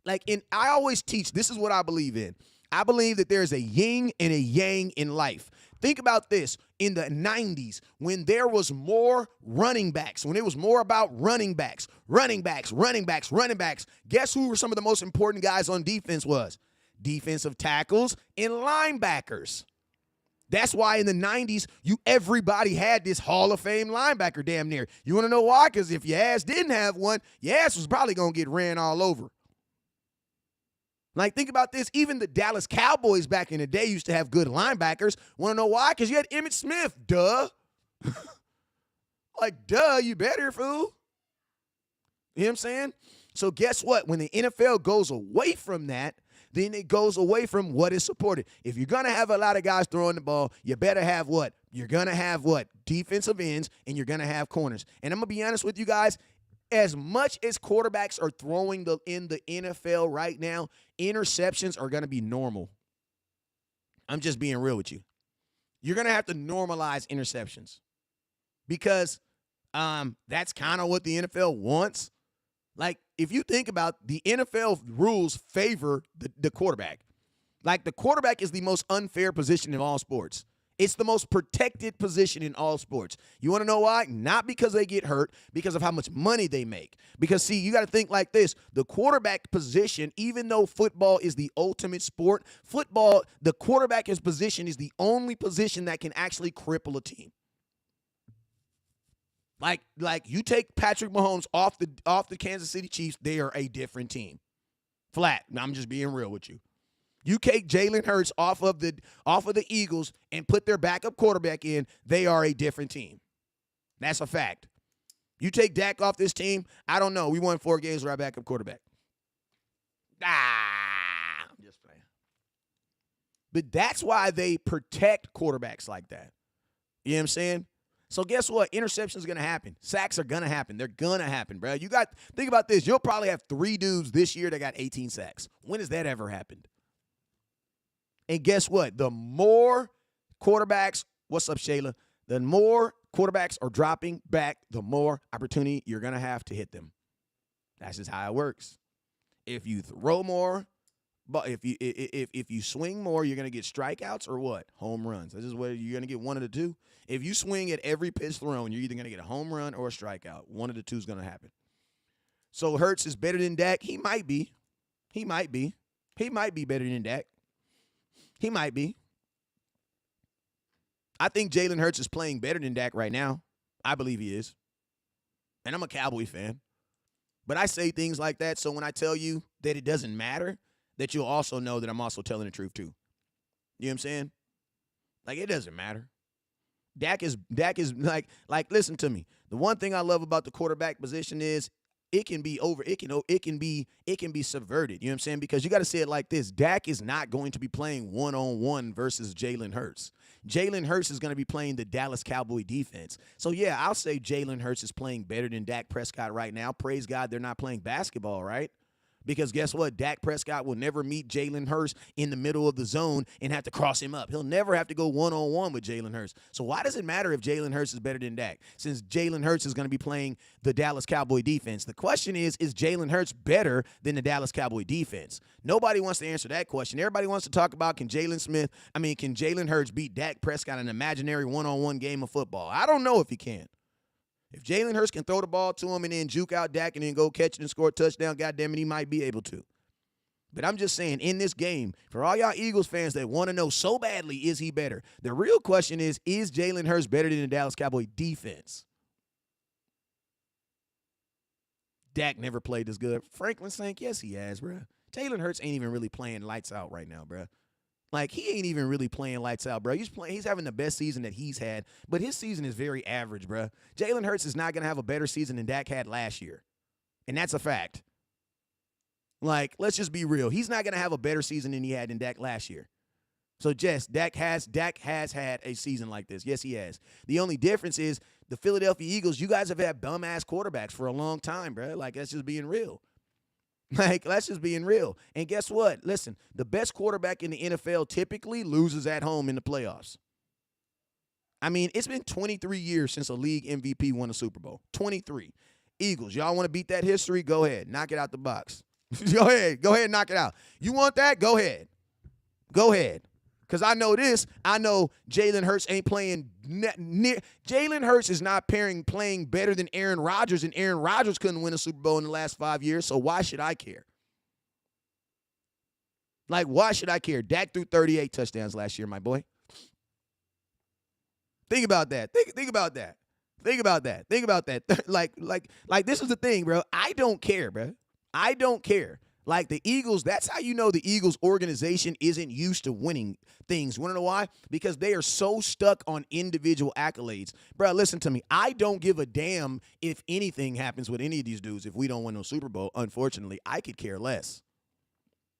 Like, I always teach, this is what I believe in. I believe that there's a yin and a yang in life. Think about this. In the 90s, when there was more running backs, when it was more about running backs, guess who were some of the most important guys on defense was? Defensive tackles and linebackers. That's why in the 90s, everybody had this Hall of Fame linebacker damn near. You want to know why? Because if your ass didn't have one, your ass was probably going to get ran all over. Like, think about this. Even the Dallas Cowboys back in the day used to have good linebackers. Want to know why? Because you had Emmitt Smith. Duh. Like, duh, you better, fool. You know what I'm saying? So guess what? When the NFL goes away from that, then it goes away from what is supported. If you're going to have a lot of guys throwing the ball, you better have what? You're going to have what? Defensive ends, and you're going to have corners. And I'm going to be honest with you guys. As much as quarterbacks are throwing in the NFL right now, interceptions are going to be normal. I'm just being real with you. You're going to have to normalize interceptions because that's kind of what the NFL wants. Like, if you think about the NFL rules favor the quarterback. Like, the quarterback is the most unfair position in all sports. It's the most protected position in all sports. You want to know why? Not because they get hurt, because of how much money they make. Because, see, you got to think like this. The quarterback position, even though football is the ultimate sport, the quarterback's position is the only position that can actually cripple a team. Like you take Patrick Mahomes off the Kansas City Chiefs, they are a different team. Flat. I'm just being real with you. You take Jalen Hurts off of the Eagles and put their backup quarterback in, they are a different team. That's a fact. You take Dak off this team, I don't know. We won 4 games with our backup quarterback. I'm just playing. But that's why they protect quarterbacks like that. You know what I'm saying? So guess what? Interceptions are going to happen. Sacks are going to happen. They're going to happen, bro. Think about this. You'll probably have 3 dudes this year that got 18 sacks. When has that ever happened? And guess what? The more quarterbacks, what's up, Shayla? The more quarterbacks are dropping back, the more opportunity you're going to have to hit them. That's just how it works. If you throw more, but if you swing more, you're going to get strikeouts or what? Home runs. This is what you're going to get, one of the two. If you swing at every pitch thrown, you're either going to get a home run or a strikeout. One of the two is going to happen. So Hurts is better than Dak. He might be. He might be better than Dak. He might be. I think Jalen Hurts is playing better than Dak right now. I believe he is. And I'm a Cowboy fan. But I say things like that so when I tell you that it doesn't matter, that you'll also know that I'm also telling the truth too. You know what I'm saying? Like, it doesn't matter. Dak is like listen to me. The one thing I love about the quarterback position is it can be over. It can be subverted. You know what I'm saying? Because you got to say it like this: Dak is not going to be playing one-on-one versus Jalen Hurts. Jalen Hurts is going to be playing the Dallas Cowboy defense. So yeah, I'll say Jalen Hurts is playing better than Dak Prescott right now. Praise God, they're not playing basketball, right? Because guess what? Dak Prescott will never meet Jalen Hurts in the middle of the zone and have to cross him up. He'll never have to go one-on-one with Jalen Hurts. So why does it matter if Jalen Hurts is better than Dak? Since Jalen Hurts is going to be playing the Dallas Cowboy defense. The question is Jalen Hurts better than the Dallas Cowboy defense? Nobody wants to answer that question. Everybody wants to talk about can Jalen Hurts beat Dak Prescott in an imaginary one-on-one game of football? I don't know if he can. If Jalen Hurts can throw the ball to him and then juke out Dak and then go catch it and score a touchdown, goddamn it, he might be able to. But I'm just saying, in this game, for all y'all Eagles fans that want to know so badly, is he better? The real question is Jalen Hurts better than the Dallas Cowboy defense? Dak never played this good. Franklin Saint, yes, he has, bro. Jalen Hurts ain't even really playing lights out right now, bro. Like, he ain't even really playing lights out, bro. He's having the best season that he's had, but his season is very average, bro. Jalen Hurts is not going to have a better season than Dak had last year, and that's a fact. Like, let's just be real. He's not going to have a better season than he had in Dak last year. So, yes, Dak has had a season like this. Yes, he has. The only difference is the Philadelphia Eagles, you guys have had bum-ass quarterbacks for a long time, bro. Like, that's just being real. Like, that's just being real. And guess what? Listen, the best quarterback in the NFL typically loses at home in the playoffs. I mean, it's been 23 years since a league MVP won a Super Bowl. 23. Eagles, y'all want to beat that history? Go ahead. Knock it out the box. Go ahead. Go ahead and knock it out. You want that? Go ahead. Go ahead. Because I know this. I know Jalen Hurts ain't playing near. Jalen Hurts is not playing better than Aaron Rodgers, and Aaron Rodgers couldn't win a Super Bowl in the last 5 years, so why should I care? Like, why should I care? Dak threw 38 touchdowns last year, my boy. Think about that. Think about that. Think about that. Think about that. Like this is the thing, bro. I don't care, bro. I don't care. Like the Eagles, that's how you know the Eagles organization isn't used to winning things. Want to know why? Because they are so stuck on individual accolades. Bro, listen to me. I don't give a damn if anything happens with any of these dudes if we don't win no Super Bowl. Unfortunately, I could care less.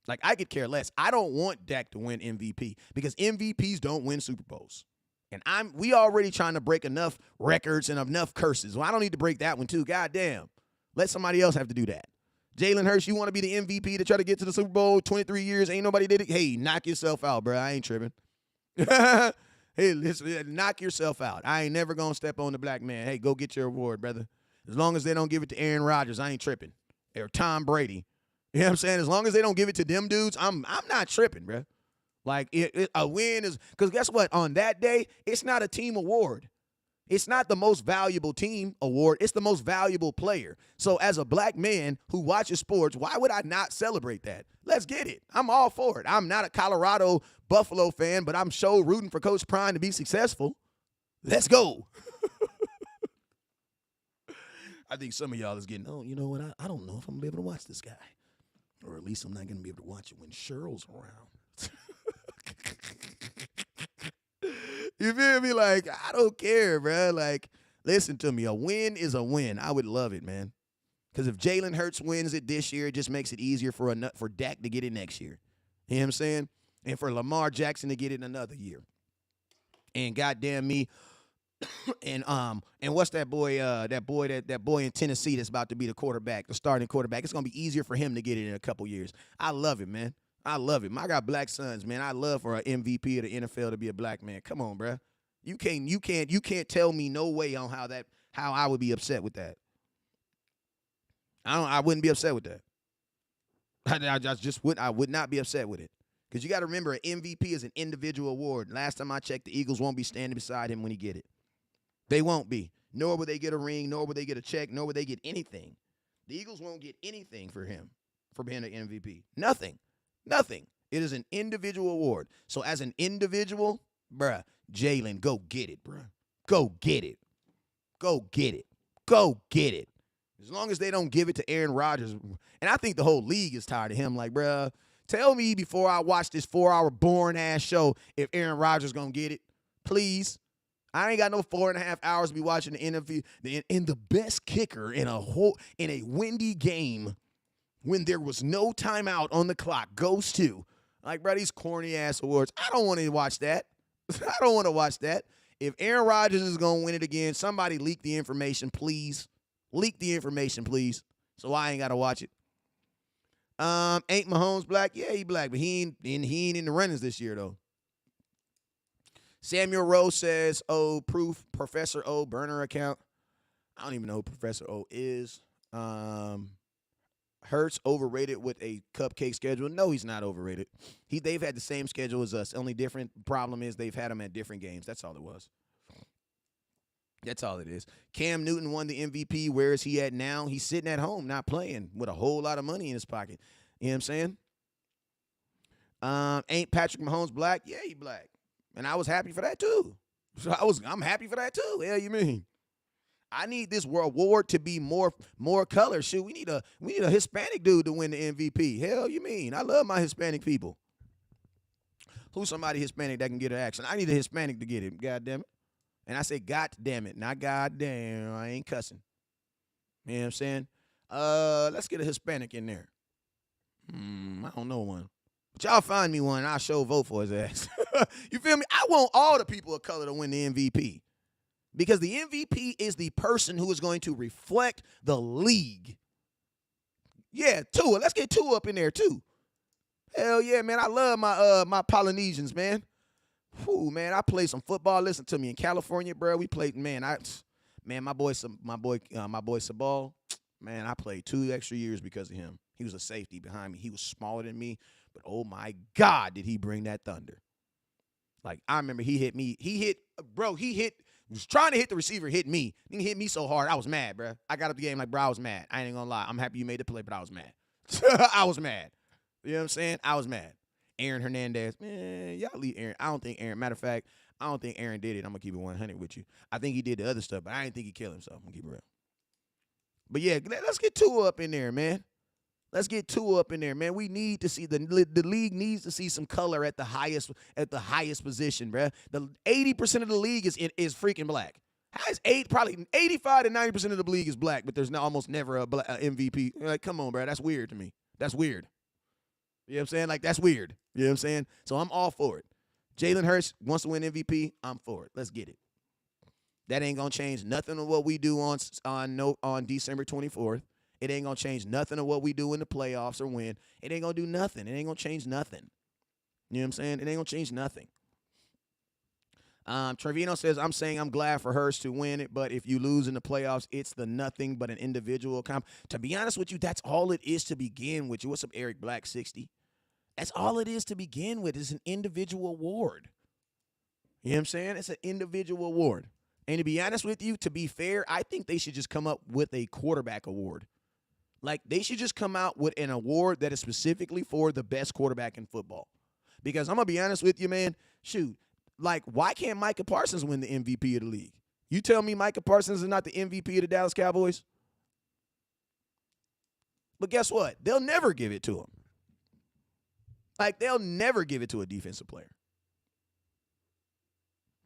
Like, I could care less. I don't want Dak to win MVP because MVPs don't win Super Bowls. And we already trying to break enough records and enough curses. Well, I don't need to break that one too. God damn. Let somebody else have to do that. Jalen Hurts, you want to be the MVP to try to get to the Super Bowl 23 years? Ain't nobody did it? Hey, knock yourself out, bro. I ain't tripping. Hey, listen, knock yourself out. I ain't never going to step on the black man. Hey, go get your award, brother. As long as they don't give it to Aaron Rodgers, I ain't tripping. Or Tom Brady. You know what I'm saying? As long as they don't give it to them dudes, I'm not tripping, bro. Like, a win is – because guess what? On that day, it's not a team award. It's not the most valuable team award. It's the most valuable player. So as a black man who watches sports, why would I not celebrate that? Let's get it. I'm all for it. I'm not a Colorado Buffalo fan, but I'm sure rooting for Coach Prime to be successful. Let's go. I think some of y'all is getting, oh, you know what? I don't know if I'm going to be able to watch this guy. Or at least I'm not going to be able to watch it when Cheryl's around. You feel me? Like, I don't care, bro. Like, listen to me. A win is a win. I would love it, man. Because if Jalen Hurts wins it this year, it just makes it easier for Dak to get it next year. You know what I'm saying? And for Lamar Jackson to get it another year. And goddamn me. And what's that boy? That boy in Tennessee that's about to be the quarterback, the starting quarterback. It's gonna be easier for him to get it in a couple years. I love it, man. I love it. I got black sons, man. I love for an MVP of the NFL to be a black man. Come on, bro. You can't tell me no way on how I would be upset with that. I wouldn't be upset with that. I would not be upset with it. Because you got to remember, an MVP is an individual award. Last time I checked, the Eagles won't be standing beside him when he get it. They won't be. Nor will they get a ring, nor will they get a check, nor will they get anything. The Eagles won't get anything for him for being an MVP. Nothing. It is an individual award. So as an individual, bruh, Jalen, go get it, bruh. Go get it. Go get it. Go get it. As long as they don't give it to Aaron Rodgers. And I think the whole league is tired of him. Like, bruh, tell me before I watch this 4-hour boring-ass show if Aaron Rodgers going to get it. Please. I ain't got no 4.5 hours to be watching the interview. And the best kicker in a windy game when there was no timeout on the clock goes to, like, bro, these corny ass awards. I don't want to watch that. I don't want to watch that. If Aaron Rodgers is going to win it again, somebody leak the information, please. Leak the information, please. So I ain't got to watch it. Ain't Mahomes black? Yeah, he black, but he ain't in the runnings this year, though. Samuel Rose says, oh, proof, Professor O, burner account. I don't even know who Professor O is. Hurts overrated with a cupcake schedule. No, he's not overrated. They've had the same schedule as us. Only different problem is they've had him at different games. That's all it was. That's all it is. Cam Newton won the MVP. Where is he at now? He's sitting at home, not playing, with a whole lot of money in his pocket. You know what I'm saying? Ain't Patrick Mahomes black? Yeah, he black. And I was happy for that too. So I'm happy for that too. Yeah, you mean? I need this world award to be more color. Shoot, we need a Hispanic dude to win the MVP. Hell, you mean? I love my Hispanic people. Who's somebody Hispanic that can get an action? I need a Hispanic to get it. God damn it. And I say, God damn it, not God damn. I ain't cussing. You know what I'm saying? Let's get a Hispanic in there. I don't know one. But y'all find me one, and I'll show vote for his ass. You feel me? I want all the people of color to win the MVP. Because the MVP is the person who is going to reflect the league. Yeah, Tua. Let's get Tua up in there, too. Hell yeah, man. I love my Polynesians, man. Whew, man, I played some football. Listen to me, in California, bro. We played, man. My boy Sabal, man. I played 2 extra years because of him. He was a safety behind me. He was smaller than me, but oh my God, did he bring that thunder? Like, I remember he hit me. He was trying to hit the receiver, hit me. He hit me so hard, I was mad, bro. I got up the game like, bro, I was mad. I ain't gonna lie. I'm happy you made the play, but I was mad. I was mad. You know what I'm saying? I was mad. Aaron Hernandez, man, y'all leave Aaron. I don't think Aaron, matter of fact, I don't think Aaron did it. I'm going to keep it 100 with you. I think he did the other stuff, but I didn't think he killed himself. I'm going to keep it real. But yeah, let's get Tua up in there, man. Let's get Tua up in there, man. We need to see, the league needs to see some color at the highest position, bro. The 80% of the league is freaking black. How is probably 85 to 90% of the league is black, but there's almost never a MVP. Like, come on, bro. That's weird to me. That's weird. You know what I'm saying? Like, that's weird. You know what I'm saying? So I'm all for it. Jalen Hurts wants to win MVP. I'm for it. Let's get it. That ain't going to change nothing of what we do on December 24th. It ain't going to change nothing of what we do in the playoffs or win. It ain't going to do nothing. It ain't going to change nothing. You know what I'm saying? It ain't going to change nothing. Trevino says, I'm saying I'm glad for Hurts to win it, but if you lose in the playoffs, it's the nothing but an individual To be honest with you, that's all it is to begin with. What's up, Eric Black 60? That's all it is to begin with. It's an individual award. You know what I'm saying? It's an individual award. And to be honest with you, to be fair, I think they should just come up with a quarterback award. Like, they should just come out with an award that is specifically for the best quarterback in football. Because I'm going to be honest with you, man, shoot, like, why can't Micah Parsons win the MVP of the league? You tell me Micah Parsons is not the MVP of the Dallas Cowboys? But guess what? They'll never give it to him. Like, they'll never give it to a defensive player.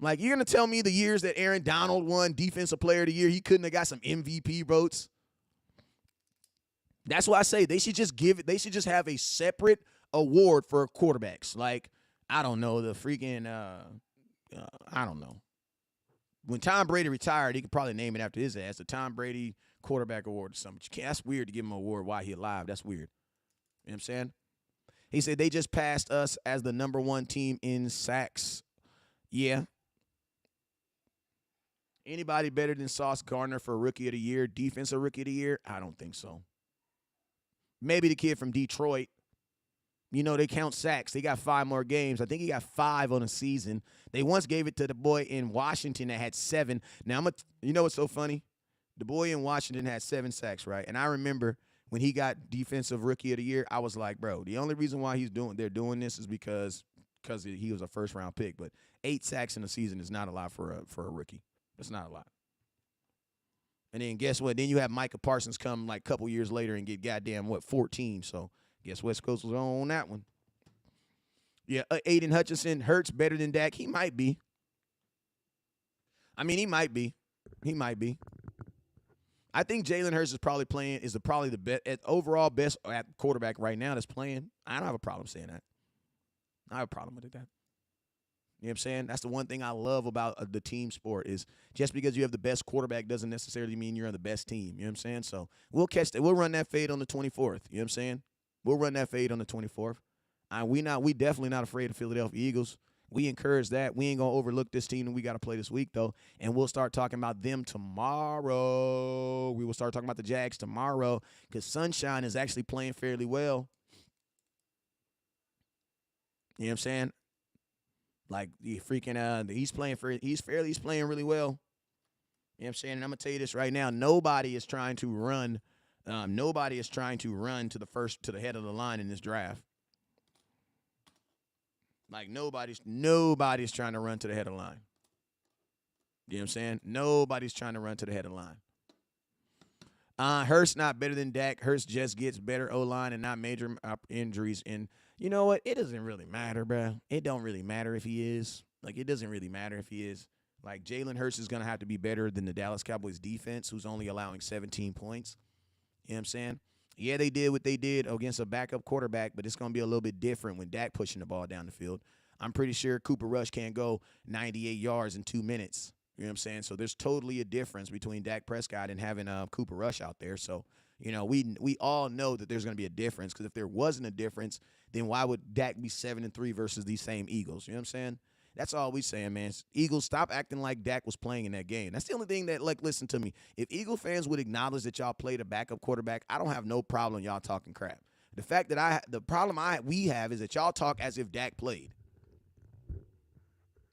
Like, you're going to tell me the years that Aaron Donald won Defensive Player of the Year, he couldn't have got some MVP votes? That's why I say they should just have a separate award for quarterbacks. Like, I don't know, the freaking, I don't know. When Tom Brady retired, he could probably name it after his ass, the Tom Brady Quarterback Award or something. That's weird to give him an award while he's alive. That's weird. You know what I'm saying? He said they just passed us as the number 1 team in sacks. Yeah. Anybody better than Sauce Gardner for Rookie of the Year, Defensive Rookie of the Year? I don't think so. Maybe the kid from Detroit. You know, they count sacks. They got 5 more games. I think he got 5 on a season. They once gave it to the boy in Washington that had 7. Now, you know what's so funny? The boy in Washington had 7 sacks, right? And I remember when he got Defensive Rookie of the Year, I was like, bro, the only reason why they're doing this is because he was a first-round pick. But 8 sacks in a season is not a lot for a rookie. That's not a lot. And then guess what? Then you have Micah Parsons come like a couple years later and get goddamn, 14. So guess West Coast was on that one. Yeah, Aiden Hutchinson, Hurts better than Dak. He might be. I mean, he might be. He might be. I think Jalen Hurts is probably the best overall best at quarterback right now that's playing. I don't have a problem saying that. I have a problem with that. You know what I'm saying? That's the one thing I love about the team sport is just because you have the best quarterback doesn't necessarily mean you're on the best team. You know what I'm saying? So we'll catch that. We'll run that fade on the 24th. You know what I'm saying? We'll run that fade on the 24th. We definitely not afraid of Philadelphia Eagles. We encourage that. We ain't gonna overlook this team that we got to play this week though, and we'll start talking about them tomorrow. We will start talking about the Jags tomorrow because Sunshine is actually playing fairly well. You know what I'm saying? Like the freaking he's playing really well. You know what I'm saying? And I'm gonna tell you this right now. Nobody is trying to run to the head of the line in this draft. Like nobody's trying to run to the head of the line. You know what I'm saying? Nobody's trying to run to the head of the line. Hurts not better than Dak. Hurts just gets better O-line and not major injuries. And you know what? It doesn't really matter, bro. It don't really matter if he is. Like, it doesn't really matter if he is. Like, Jalen Hurts is going to have to be better than the Dallas Cowboys defense, who's only allowing 17 points. You know what I'm saying? Yeah, they did what they did against a backup quarterback, but it's going to be a little bit different when Dak pushing the ball down the field. I'm pretty sure Cooper Rush can't go 98 yards in 2 minutes. You know what I'm saying? So there's totally a difference between Dak Prescott and having Cooper Rush out there. So, you know, we all know that there's going to be a difference because if there wasn't a difference, then why would Dak be 7-3 versus these same Eagles? You know what I'm saying? That's all we saying, man. Eagles, stop acting like Dak was playing in that game. That's the only thing that, like, listen to me. If Eagle fans would acknowledge that y'all played a backup quarterback, I don't have no problem y'all talking crap. The fact that the problem we have is that y'all talk as if Dak played.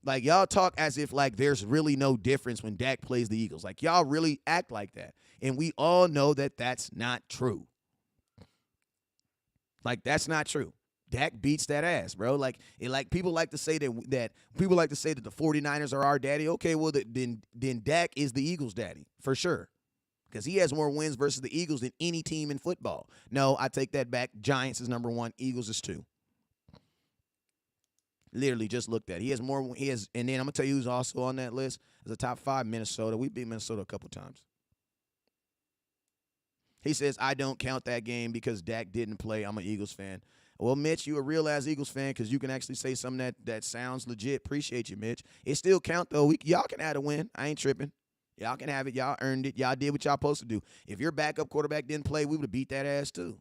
Like, y'all talk as if, like, there's really no difference when Dak plays the Eagles. Like, y'all really act like that. And we all know that that's not true. Like, that's not true. Dak beats that ass, bro. Like people like to say that the 49ers are our daddy. Okay, well, then Dak is the Eagles' daddy, for sure. Because he has more wins versus the Eagles than any team in football. No, I take that back. Giants is number 1. Eagles is 2. Literally just looked at it. And then I'm going to tell you who's also on that list as a top 5, Minnesota. We beat Minnesota a couple times. He says, I don't count that game because Dak didn't play. I'm an Eagles fan. Well, Mitch, you a real-ass Eagles fan because you can actually say something that sounds legit. Appreciate you, Mitch. It still count, though. Y'all can add a win. I ain't tripping. Y'all can have it. Y'all earned it. Y'all did what y'all supposed to do. If your backup quarterback didn't play, we would have beat that ass, too.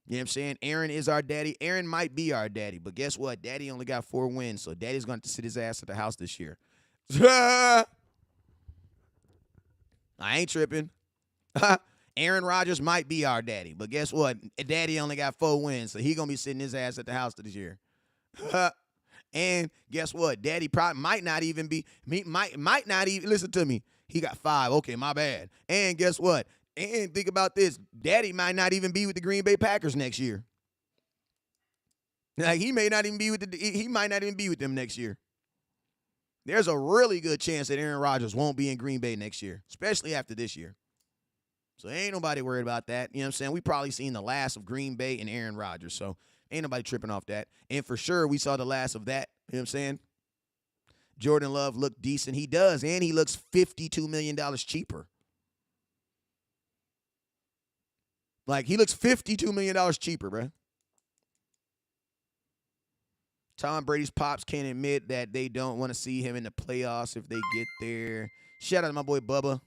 You know what I'm saying? Aaron is our daddy. Aaron might be our daddy, but guess what? Daddy only got 4 wins, so daddy's going to sit his ass at the house this year. I ain't tripping. Aaron Rodgers might be our daddy, but guess what? Daddy only got 4 wins, so he going to be sitting his ass at the house this year. And guess what? Daddy probably might not even, listen to me. He got 5. Okay, my bad. And guess what? And think about this. Daddy might not even be with the Green Bay Packers next year. Like, he might not even be with them next year. There's a really good chance that Aaron Rodgers won't be in Green Bay next year, especially after this year. So ain't nobody worried about that. You know what I'm saying? We probably seen the last of Green Bay and Aaron Rodgers. So ain't nobody tripping off that. And for sure, we saw the last of that. You know what I'm saying? Jordan Love looked decent. He does. And he looks $52 million cheaper. Like, he looks $52 million cheaper, bro. Tom Brady's pops can't admit that they don't want to see him in the playoffs if they get there. Shout out to my boy Bubba.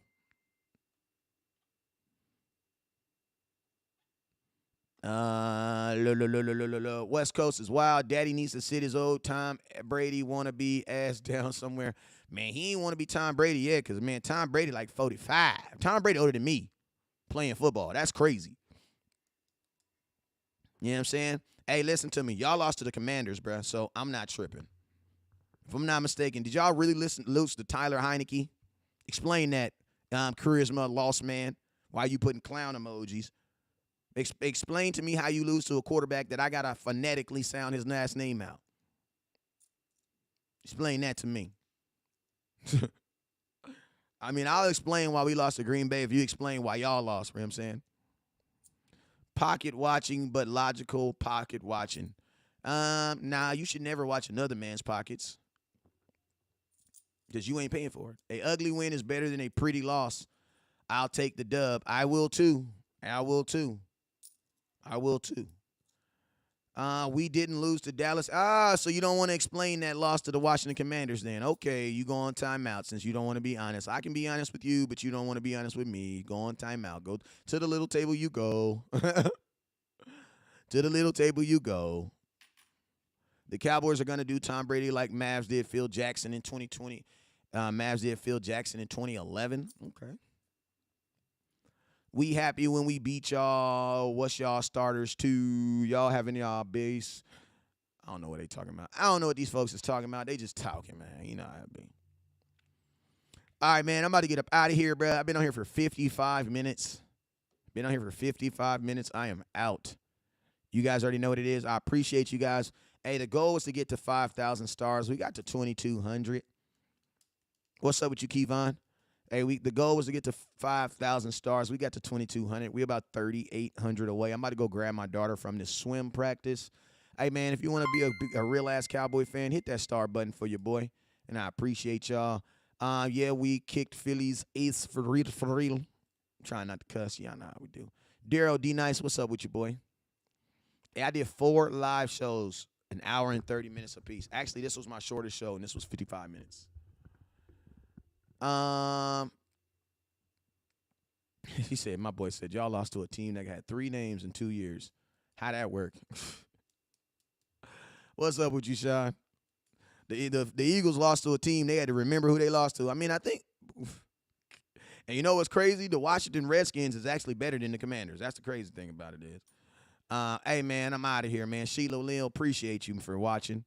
West Coast is wild. Daddy needs to sit his old Tom Brady wannabe ass down somewhere. Man, he ain't want to be Tom Brady yet because, man, Tom Brady like 45. Tom Brady older than me playing football. That's crazy. You know what I'm saying? Hey, listen to me. Y'all lost to the Commanders, bruh, so I'm not tripping. If I'm not mistaken, did y'all really listen to Tyler Heineke? Explain that, charisma lost man. Why you putting clown emojis? Explain to me how you lose to a quarterback that I got to phonetically sound his last name out. Explain that to me. I mean, I'll explain why we lost to Green Bay if you explain why y'all lost, you know what I'm saying? Pocket watching, but logical pocket watching. Nah, you should never watch another man's pockets. because you ain't paying for it. A ugly win is better than a pretty loss. I'll take the dub. I will too. We didn't lose to Dallas. So you don't want to explain that loss to the Washington Commanders then. Okay, you go on timeout since you don't want to be honest. I can be honest with you, but you don't want to be honest with me. Go on timeout. Go to the little table you go. To the little table you go. The Cowboys are going to do Tom Brady like Mavs did Phil Jackson in 2020. Mavs did Phil Jackson in 2011. Okay. We happy when we beat y'all. What's y'all starters too? Y'all having y'all base? I don't know what they talking about. I don't know what these folks is talking about. They just talking, man. You know how it be. All right, man. I'm about to get up out of here, bro. I've been on here for 55 minutes. I am out. You guys already know what it is. I appreciate you guys. Hey, the goal was to get to 5,000 stars. We got to 2,200. What's up with you, Kevon? Hey, the goal was to get to 5,000 stars. We got to 2,200. We about 3,800 away. I'm about to go grab my daughter from this swim practice. Hey, man, if you want to be a real-ass Cowboy fan, hit that star button for your boy, and I appreciate y'all. Yeah, we kicked Philly's ace for real. I'm trying not to cuss. Y'all know how we do. Daryl D-Nice, what's up with you, boy? Hey, I did 4 live shows, an hour and 30 minutes apiece. Actually, this was my shortest show, and this was 55 minutes. He said, my boy said, y'all lost to a team that had 3 names in 2 years. How'd that work? What's up with you, Sean? The Eagles lost to a team. They had to remember who they lost to. I mean, I think, and you know what's crazy? The Washington Redskins is actually better than the Commanders. That's the crazy thing about it is. Hey, man, I'm out of here, man. Sheila Lil, appreciate you for watching.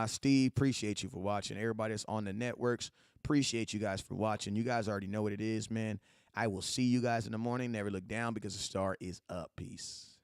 Steve, appreciate you for watching. Everybody that's on the networks, appreciate you guys for watching. You guys already know what it is, man. I will see you guys in the morning. Never look down because the star is up. Peace.